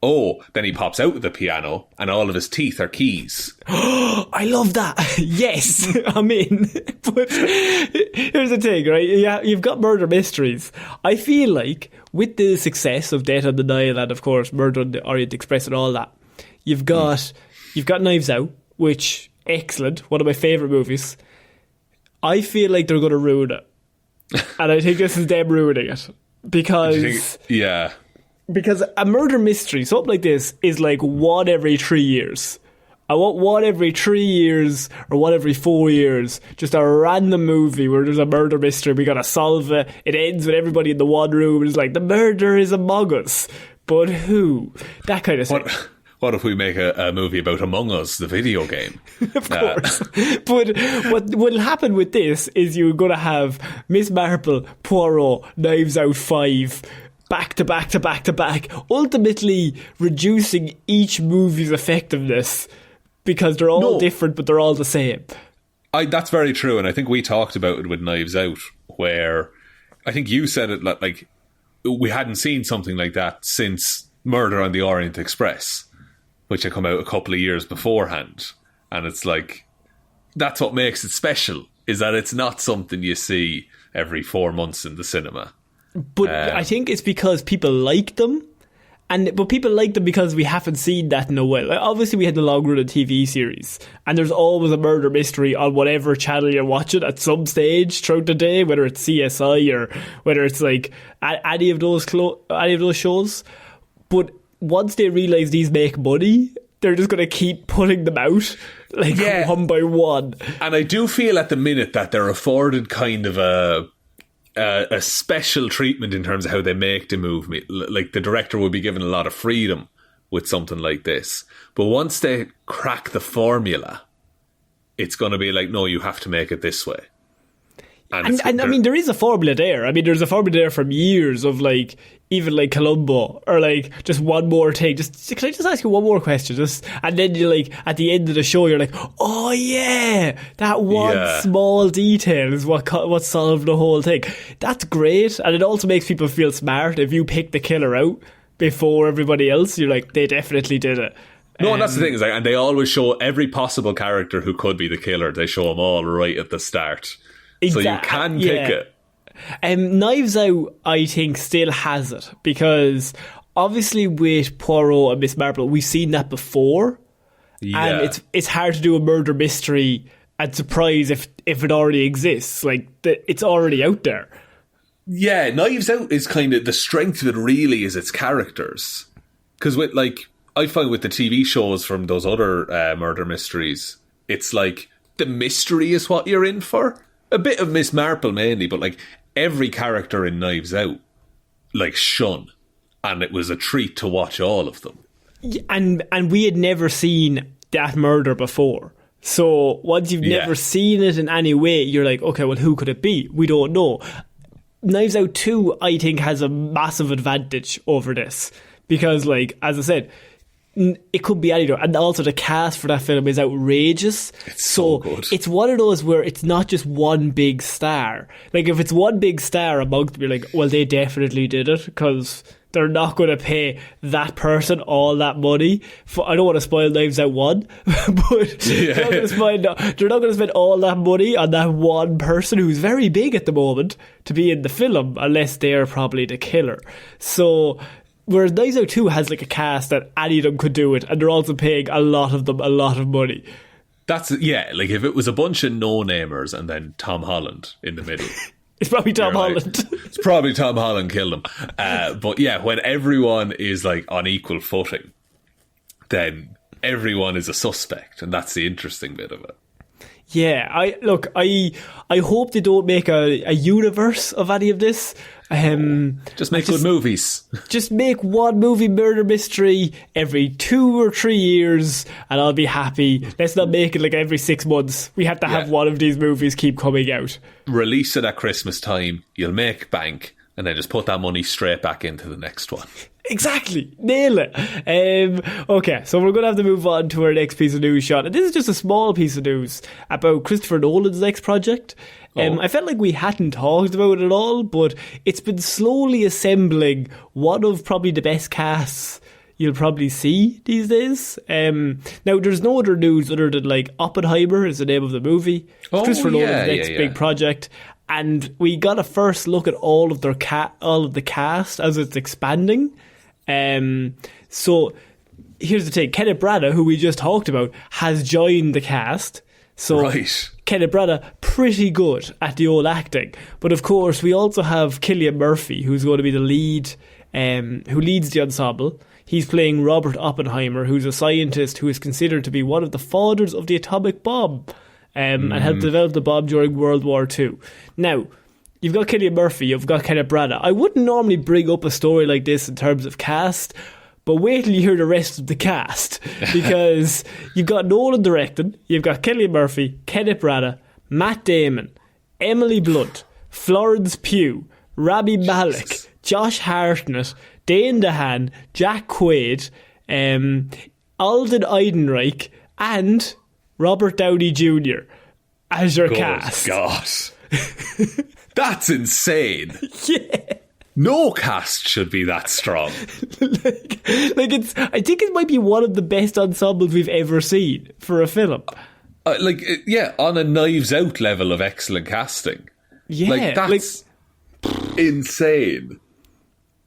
Oh, then he pops out with the piano and all of his teeth are keys. I love that. Yes, I'm in. But here's the thing, right? You've got murder mysteries. I feel like with the success of Death on the Nile and, of course, Murder on the Orient Express and all that, you've got Knives Out, which, excellent, one of my favourite movies. I feel like they're going to ruin it. And I think this is them ruining it. Because... Yeah. Because a murder mystery, something like this, is like one every 3 years. I want one every 3 years or one every 4 years. Just a random movie where there's a murder mystery. We gotta solve it. It ends with everybody in the one room. It's like, the murder is among us. But who? That kind of thing. What if we make a movie about Among Us, the video game? Of course. But what will happen with this is you're going to have Miss Marple, Poirot, Knives Out 5... back to back to back to back, ultimately reducing each movie's effectiveness because they're all different, but they're all the same. That's very true, and I think we talked about it with Knives Out, where I think you said it like we hadn't seen something like that since Murder on the Orient Express, which had come out a couple of years beforehand, and it's like that's what makes it special, is that it's not something you see every 4 months in the cinema. But I think it's because people like them, but people like them because we haven't seen that in a while. Like, obviously, we had the long run of TV series, and there's always a murder mystery on whatever channel you're watching at some stage throughout the day, whether it's CSI or whether it's like any of those shows. But once they realise these make money, they're just going to keep putting them out, one by one. And I do feel at the minute that they're afforded kind of a special treatment in terms of how they make the movie. Like, the director would be given a lot of freedom with something like this. But once they crack the formula, it's going to be like, no, you have to make it this way. And I mean, there is a formula there. I mean, there's a formula there from years of, like, even like Columbo, or like just one more thing. Can I just ask you one more question? And then you're like, at the end of the show, you're like, oh yeah, that one small detail is what solved the whole thing. That's great, and it also makes people feel smart. If you pick the killer out before everybody else, you're like, they definitely did it. No, and that's the thing, is like, and they always show every possible character who could be the killer. They show them all right at the start. Exactly. So you can pick it. Knives Out, I think, still has it, because obviously with Poirot and Miss Marple, we've seen that before. Yeah. And it's hard to do a murder mystery and surprise if it already exists. Like, it's already out there. Yeah, Knives Out is kind of, the strength of it really is its characters. Because with, like, I find with the TV shows from those other murder mysteries, it's like, the mystery is what you're in for. A bit of Miss Marple mainly, but like, every character in Knives Out, like, shone. And it was a treat to watch all of them. And we had never seen that murder before. So once you've never seen it in any way, you're like, okay, well, who could it be? We don't know. Knives Out 2, I think, has a massive advantage over this. Because, like, as I said, it could be anyone. And also the cast for that film is outrageous. It's so good. It's one of those where it's not just one big star. Like, if it's one big star amongst them, you're like, well, they definitely did it, because they're not going to pay that person all that money. I don't want to spoil Knives Out 1, but they're not going to spend all that money on that one person who's very big at the moment to be in the film, unless they're probably the killer. So, whereas Knives Out 2 has like a cast that any of them could do it, and they're also paying a lot of them a lot of money. That's, yeah, like if it was a bunch of no-namers and then Tom Holland in the middle... It's probably Tom Holland. It's probably Tom Holland killed him. But yeah, when everyone is like on equal footing, then everyone is a suspect, and that's the interesting bit of it. Yeah, I hope they don't make a universe of any of this. Just make good movies. Just make one movie murder mystery every 2 or 3 years, and I'll be happy. Let's not make it like every 6 months. We have to have one of these movies keep coming out. Release it at Christmas time. You'll make bank, and then just put that money straight back into the next one. Exactly. Nail it. Okay, so we're going to have to move on to our next piece of news, Shaun. And this is just a small piece of news about Christopher Nolan's next project. I felt like we hadn't talked about it at all, but it's been slowly assembling one of probably the best casts you'll probably see these days. Now, there's no other news other than like Oppenheimer is the name of the movie. It's Christopher Nolan's next big project. And we got a first look at all of the cast as it's expanding. So here's the thing: Kenneth Branagh, who we just talked about, has joined the cast. So Kenneth Branagh, pretty good at the old acting. But of course, we also have Cillian Murphy, who's going to be the lead, who leads the ensemble. He's playing Robert Oppenheimer, who's a scientist who is considered to be one of the fathers of the atomic bomb, and helped develop the bomb during World War II. Now, you've got Cillian Murphy, you've got Kenneth Branagh. I wouldn't normally bring up a story like this in terms of cast, but wait till you hear the rest of the cast, because you've got Nolan directing, you've got Cillian Murphy, Kenneth Branagh, Matt Damon, Emily Blunt, Florence Pugh, Rami Malek, Josh Hartnett, Dane DeHaan, Jack Quaid, Alden Ehrenreich, and Robert Downey Jr. as your cast. God. That's insane. Yeah. No cast should be that strong. I think it might be one of the best ensembles we've ever seen for a film. On a Knives Out level of excellent casting. Yeah. That's insane.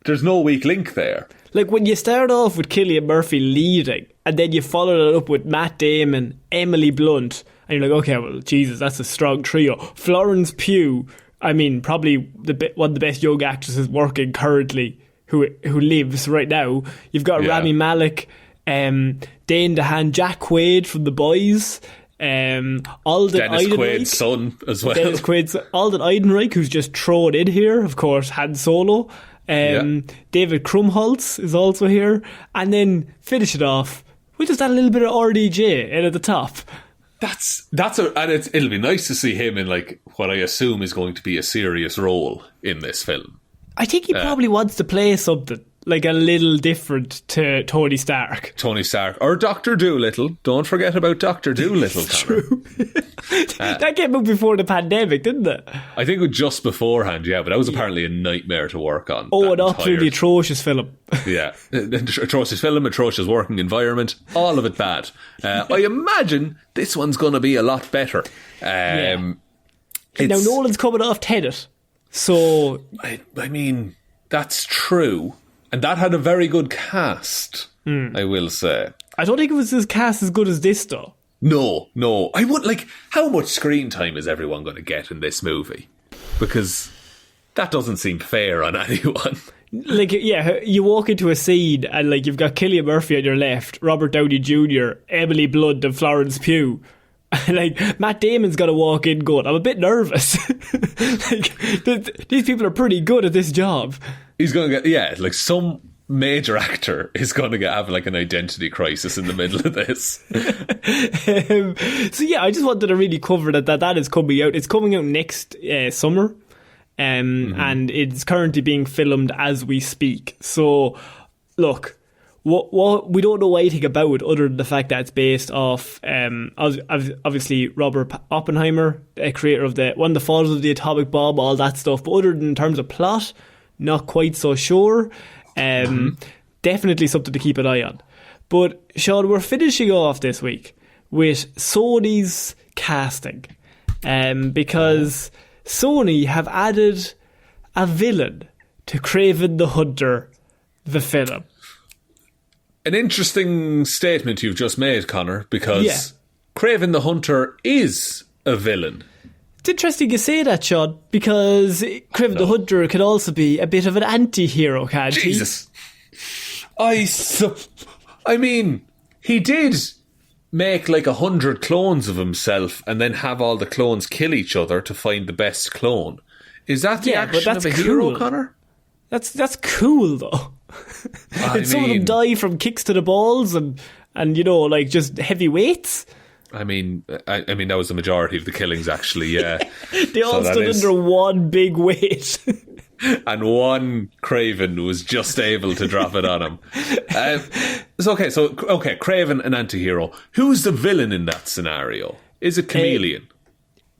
There's no weak link there. Like, when you start off with Cillian Murphy leading, and then you follow it up with Matt Damon, Emily Blunt, and you're like, okay, well, Jesus, that's a strong trio. Florence Pugh, I mean, probably one of the best young actresses working currently, who lives right now. You've got Rami Malek, Dane DeHaan, Jack Quaid from The Boys, Alden Dennis Ehrenreich, Quaid's son as well. Dennis Quaid's Alden Ehrenreich, who's just thrown in here, of course, Han Solo. David Krumholtz is also here, and then finish it off with just that little bit of RDJ in at the top. It'll be nice to see him in like what I assume is going to be a serious role in this film. I think he probably wants to play something like a little different to Tony Stark. Or Dr. Dolittle. Don't forget about Dr. Dolittle. True. That came out before the pandemic, didn't it? I think it was just beforehand, but that was apparently a nightmare to work on. Oh, an absolutely atrocious film. Yeah, atrocious film, atrocious working environment, all of it bad. I imagine this one's going to be a lot better. Now, Nolan's coming off Tenet. So I mean, that's true. And that had a very good cast, I will say. I don't think it was as cast as good as this, though. No. I would how much screen time is everyone going to get in this movie? Because that doesn't seem fair on anyone. You walk into a scene and you've got Cillian Murphy on your left, Robert Downey Jr., Emily Blunt, and Florence Pugh. Matt Damon's got to walk in going, I'm a bit nervous. These people are pretty good at this job. He's going to get, some major actor is going to have an identity crisis in the middle of this. I just wanted to really cover that is coming out. It's coming out next summer. And it's currently being filmed as we speak. So, look, what we don't know anything about it other than the fact that it's based off, obviously, Robert Oppenheimer, creator of one of the falls of the atomic bomb, all that stuff. But other than in terms of plot, not quite so sure. Definitely something to keep an eye on. But, Shaun, we're finishing off this week with Sony's casting. Because Sony have added a villain to Kraven the Hunter, the film. An interesting statement you've just made, Connor, because Kraven the Hunter is a villain. It's interesting you say that, Shaun, because Kraven the Hunter can also be a bit of an anti-hero, can't he? Jesus. I mean, he did make 100 clones of himself and then have all the clones kill each other to find the best clone. Is that the action of a hero, Connor? That's cool, though. Some of them die from kicks to the balls and just heavy weights. I mean, that was the majority of the killings, actually, yeah. They all stood under one big weight. And one Kraven was just able to drop it on him. So Kraven, an anti-hero. Who's the villain in that scenario? Is it Chameleon?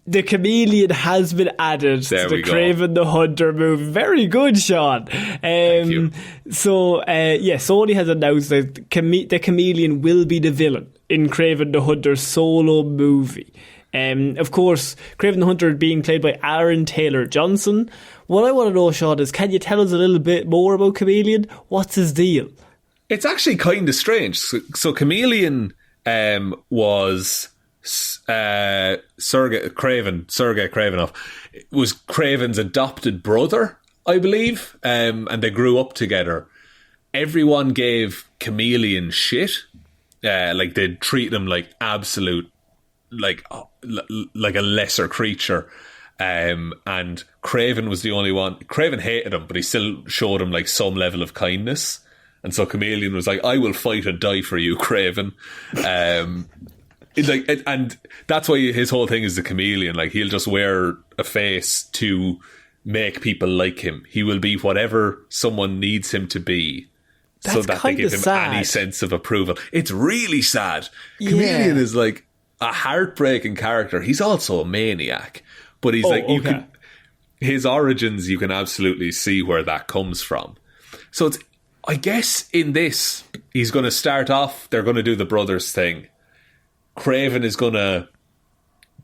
The Chameleon has been added to the Kraven the Hunter movie. Very good, Shaun. Thank you. So, Sony has announced that the Chameleon will be the villain in Kraven the Hunter's solo movie. Of course, Kraven the Hunter being played by Aaron Taylor-Johnson. What I want to know, Shaun, is can you tell us a little bit more about Chameleon? What's his deal? It's actually kind of strange. So Chameleon was Sergei Kravenov was Kraven's adopted brother, I believe, and they grew up together. Everyone gave Chameleon shit. They'd treat him like absolute, like a lesser creature. And Kraven was the only one. Kraven hated him, but he still showed him some level of kindness. And so Chameleon was like, I will fight and die for you, Kraven. And that's why his whole thing is the chameleon. He'll just wear a face to make people like him. He will be whatever someone needs him to be. That's so that they give him sad. Any sense of approval. It's really sad. Chameleon is a heartbreaking character. He's also a maniac. But he's his origins, you can absolutely see where that comes from. So I guess in this, he's going to start off, they're going to do the brothers thing. Kraven is going to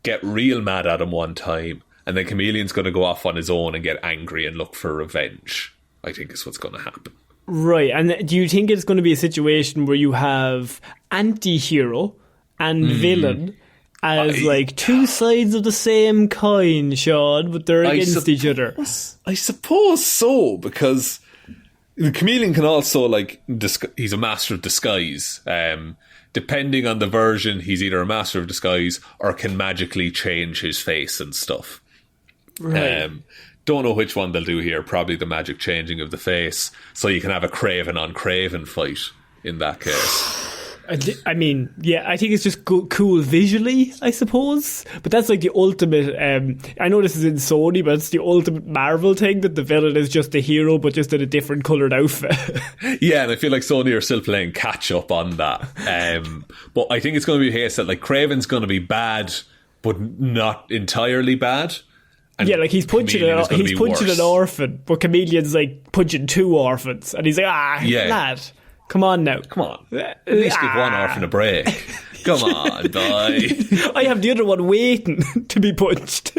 get real mad at him one time, and then Chameleon's going to go off on his own and get angry and look for revenge, I think is what's going to happen. Right, and do you think it's going to be a situation where you have anti-hero and villain as two sides of the same coin, Shaun, but they're against each other? I suppose so, because the Chameleon can also, he's a master of disguise. Depending on the version, he's either a master of disguise or can magically change his face and stuff. Right. Don't know which one they'll do here. Probably the magic changing of the face. So you can have a Kraven on Kraven fight in that case. I mean, I think it's just cool visually, I suppose. But that's the ultimate... I know this is in Sony, but it's the ultimate Marvel thing, that the villain is just a hero, but just in a different coloured outfit. Yeah, and I feel like Sony are still playing catch-up on that. But I think it's going to be a case that Kraven's going to be bad, but not entirely bad. And he's punching an orphan, but Chameleon's punching two orphans. And he's lad... Come on now. Come on. At least give one orphan a break. Come on, boy. I have the other one waiting to be punched.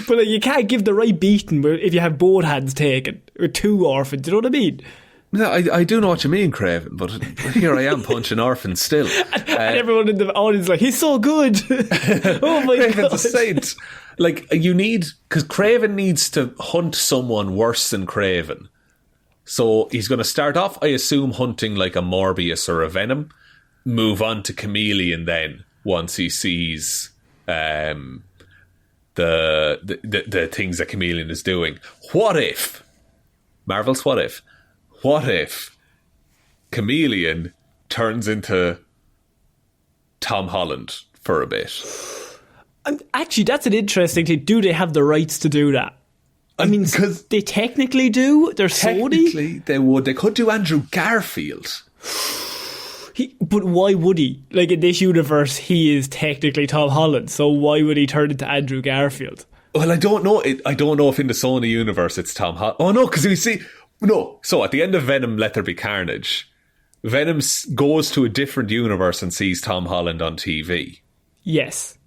But like, you can't give the right beating if you have both hands taken with 2 orphans. You know what I mean? No, I do know what you mean, Kraven, but here I am punching orphans still. And everyone in the audience is like, he's so good. Oh my God. Kraven's a saint. Like, you need... Because Kraven needs to hunt someone worse than Kraven. So he's going to start off, I assume, hunting like a Morbius or a Venom. Move on to Chameleon then, once he sees the things that Chameleon is doing. What if... Marvel's what if... What if Chameleon turns into Tom Holland for a bit? Actually, that's an interesting thing. Do they have the rights to do that? I mean, because they technically do. They're technically, Sony. They would. They could do Andrew Garfield. But why would he? Like, in this universe, he is technically Tom Holland. So why would he turn into Andrew Garfield? Well, I don't know. I don't know if in the Sony universe it's Tom Holland. Oh no, because we see... No, so at the end of Venom, Let There Be Carnage, Venom goes to a different universe and sees Tom Holland on TV. Yes.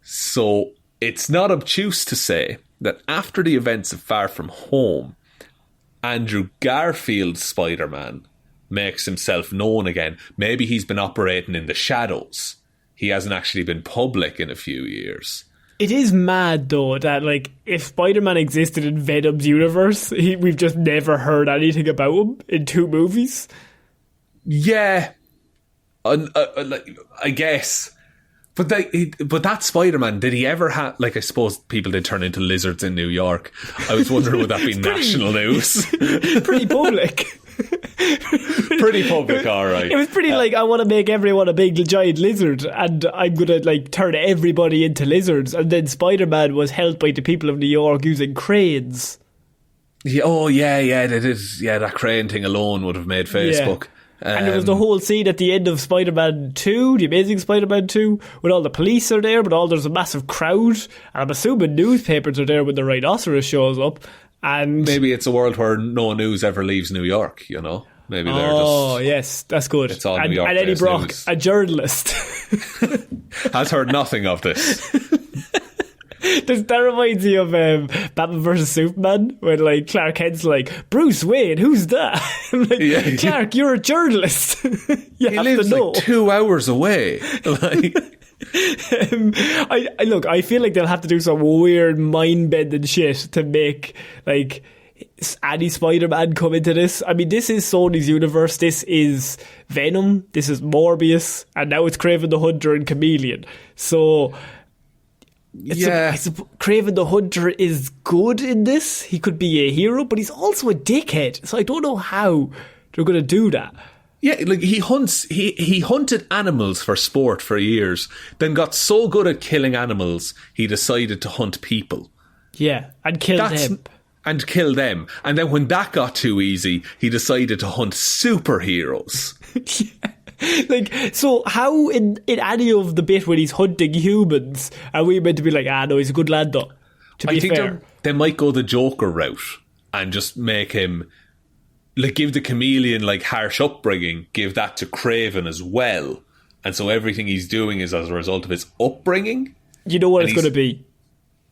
So it's not obtuse to say that after the events of Far From Home, Andrew Garfield's Spider-Man makes himself known again. Maybe he's been operating in the shadows. He hasn't actually been public in a few years. It is mad, though, that, like, if Spider-Man existed in Venom's universe, we've just never heard anything about him in 2 movies. Yeah. I guess. But that Spider-Man, did he ever have... Like, I suppose people did turn into lizards in New York. I was wondering, would that be national news? Pretty public. Pretty public, alright. It was pretty like, I want to make everyone a big giant lizard and I'm going to like turn everybody into lizards. And then Spider-Man was helped by the people of New York using cranes. Yeah, oh yeah, they did. Yeah, that crane thing alone would have made Facebook. Yeah. And there was the whole scene at the end of Spider-Man 2, The Amazing Spider-Man 2, when all the police are there, but there's a massive crowd. And I'm assuming newspapers are there when the rhinoceros shows up. And maybe it's a world where no news ever leaves New York, you know? Maybe they're just... Oh, yes, that's good. It's all New York. And Eddie Brock, news. a journalist. Has heard nothing of this. That reminds me of Batman vs Superman, when like Clarke Kent's like, Bruce Wayne, who's that? I'm like, yeah, Clarke, you're a journalist. You have lives to know. like 2 hours away. Like... I feel like they'll have to do some weird mind-bending shit to make like any Spider-Man come into this. I mean, this is Sony's universe. This is Venom. This is Morbius, and now it's Kraven the Hunter and Chameleon. So Kraven the Hunter is good in this. He could be a hero, but he's also a dickhead. So I don't know how they're going to do that. Yeah, like he hunted animals for sport for years, then got so good at killing animals, he decided to hunt people. Yeah, and kill them. And kill them. And then when that got too easy, he decided to hunt superheroes. Yeah. Like, so how in any of the bit when he's hunting humans are we meant to be like, no, he's a good lad though, to be fair? I think they might go the Joker route and just make him... Like, give the Chameleon, like, harsh upbringing, give that to Kraven as well. And so everything he's doing is as a result of his upbringing. You know what it's going to be?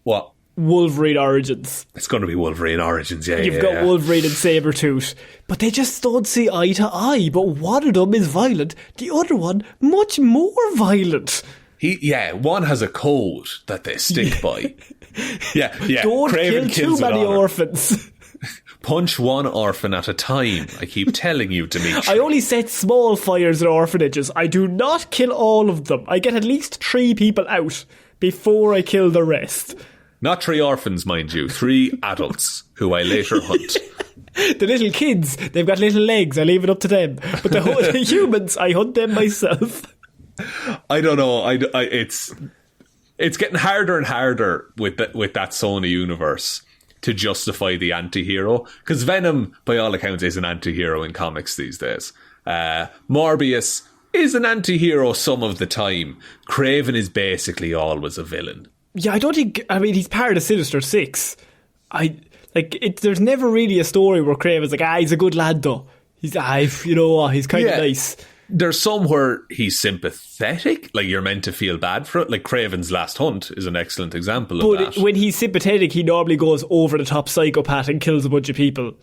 What? Wolverine Origins. It's going to be Wolverine Origins, yeah. You've got Wolverine and Sabretooth. But they just don't see eye to eye. But one of them is violent. The other one, much more violent. One has a code that they stick by. Yeah. Don't Kraven kill too many orphans. Punch one orphan at a time. I keep telling you, Dimitri. I only set small fires in orphanages. I do not kill all of them. I get at least 3 people out before I kill the rest. Not 3 orphans, mind you. 3 adults who I later hunt. The little kids, they've got little legs. I leave it up to them. But the humans, I hunt them myself. I don't know. It's getting harder and harder with that Sony universe to justify the anti-hero, because Venom, by all accounts, is an anti-hero in comics these days. Morbius is an anti-hero some of the time. Kraven is basically always a villain. Yeah, I don't think... I mean, he's part of Sinister Six. There's never really a story where Kraven's like, he's a good lad, though. He's kind of nice. there's some where he's sympathetic, like you're meant to feel bad for it. Like Kraven's Last Hunt is an excellent example of that. But when he's sympathetic, he normally goes over the top psychopath and kills a bunch of people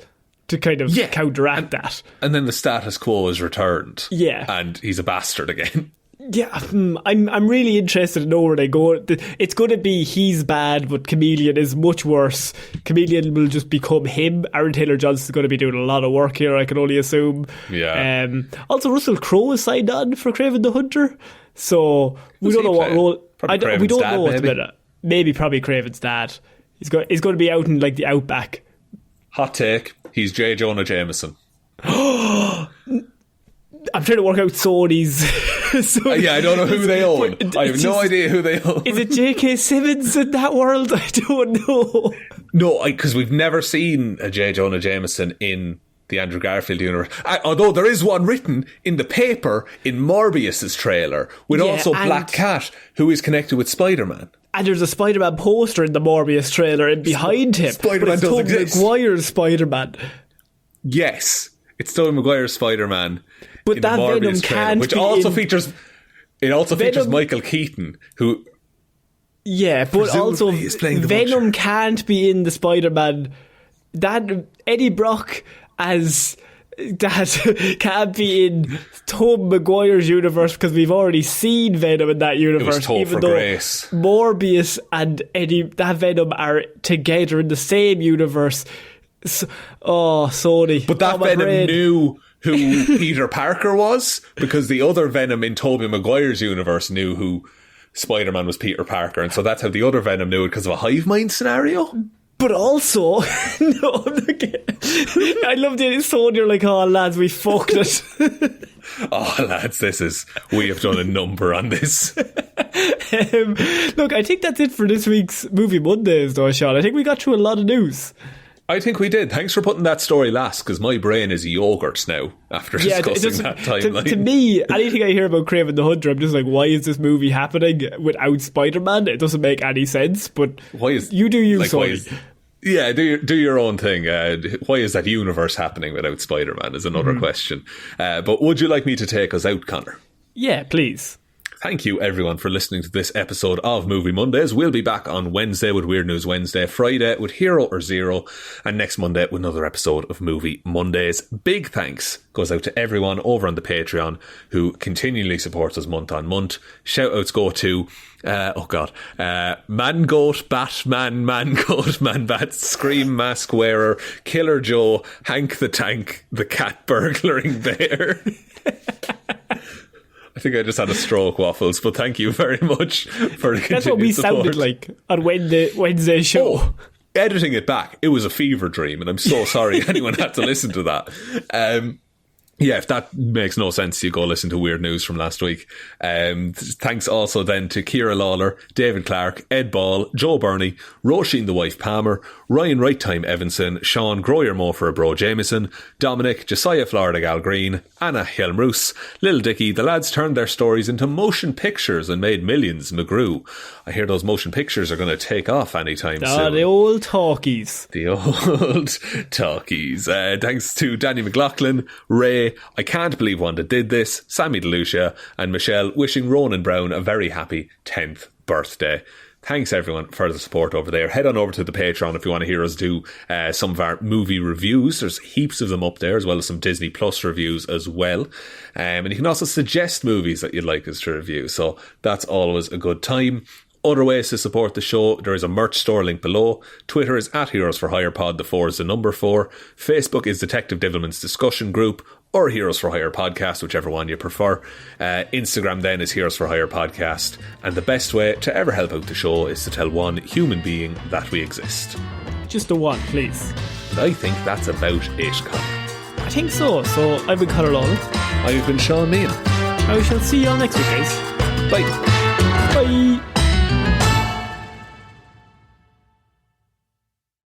to kind of counteract that. And then the status quo is returned. Yeah. And he's a bastard again. Yeah, I'm really interested to know where they go. It's going to be he's bad, but Chameleon is much worse. Chameleon will just become him. Aaron Taylor-Johnson's going to be doing a lot of work here, I can only assume. Yeah. Also, Russell Crowe is signed on for Kraven the Hunter, so we don't know what role. We don't know what's better. Maybe probably Kraven's dad. He's going to be out in like the outback. Hot take: he's J. Jonah Jameson. I'm trying to work out Sony's. I don't know who they own. I have no idea who they own. Is it J.K. Simmons in that world? I don't know. No, because we've never seen a J. Jonah Jameson in the Andrew Garfield universe. Although there is one written in the paper in Morbius's trailer with also Black Cat, who is connected with Spider-Man. And there's a Spider-Man poster in the Morbius trailer, and behind him, Spider-Man does exist. Tobey Maguire's Spider-Man. Yes, it's Tobey Maguire's Spider-Man. But that Venom can't which also features. It also features Michael Keaton, who. Yeah, but also Venom can't be in the Spider-Man. That Eddie Brock as that can't be in Tobey Maguire's universe because we've already seen Venom in that universe. Even though Grace. Morbius and that Venom are together in the same universe. Sony. But that Venom knew who Peter Parker was, because the other Venom in Tobey Maguire's universe knew who Spider-Man was Peter Parker, and so that's how the other Venom knew it, because of a hive mind scenario. But also, no, I'm not kidding. I loved it. Sony, you're like, oh lads, we fucked it. Oh lads, we have done a number on this. Look, I think that's it for this week's Movie Mondays though, Shaun. I think we got through a lot of news. I think we did. Thanks for putting that story last, because my brain is yogurt now after discussing that timeline. To me, anything I hear about Kraven the Hunter, I'm just like, why is this movie happening without Spider-Man? It doesn't make any sense, but you do you, Sony. Do your own thing. Why is that universe happening without Spider-Man is another question. But would you like me to take us out, Connor? Yeah, please. Thank you, everyone, for listening to this episode of Movie Mondays. We'll be back on Wednesday with Weird News Wednesday, Friday with Hero or Zero, and next Monday with another episode of Movie Mondays. Big thanks goes out to everyone over on the Patreon who continually supports us month on month. Shout outs go to Mangoatbatmanmangoatmanbat, Scream Mask Wearer, Killer Joe, Hank the Tank, the Cat Burglaring Bear. I think I just had a stroke, Waffles, but thank you very much for the continued That's what we support. Sounded like on Wednesday show. Oh, editing it back, it was a fever dream, and I'm so sorry anyone had to listen to that. Yeah, if that makes no sense to you, go listen to Weird News from last week. Thanks also then to Ciara Lawler, David Clarke, Ed Ball, Joe Burney, Róisín the Wife Palmer, Ryan Right Time Evanson, Shaun Grow Your Mo for a Bro Jamieson, Dominic, Jessiah Florida Gal Green, Anna Hjelmroos, Lil Dicky. The lads turned their stories into motion pictures and made millions. McGrew. I hear those motion pictures are going to take off anytime soon. The old talkies. The old talkies. Thanks to Danny McLaughlin, Ray, I Can't Believe Wanda Did This, Sammy DeLucia, and Michelle, wishing Ronan Brown a very happy 10th birthday. Thanks everyone for the support over there. Head on over to the Patreon if you want to hear us do some of our movie reviews. There's heaps of them up there, as well as some Disney Plus reviews as well. And you can also suggest movies that you'd like us to review, so that's always a good time. Other ways to support the show: there is a merch store link below. Twitter is @HeroesForHirePod, the 4 is the number 4. Facebook is Detective Divilman's discussion group, or Heroes for Hire Podcast, whichever one you prefer. Instagram then is Heroes for Hire Podcast. And the best way to ever help out the show is to tell one human being that we exist. Just the one, please. And I think that's about it, Connor. I think so. So I've been Ciara Lawler. I've been Shaun Meehan. I shall see you all next week, guys. Bye. Bye.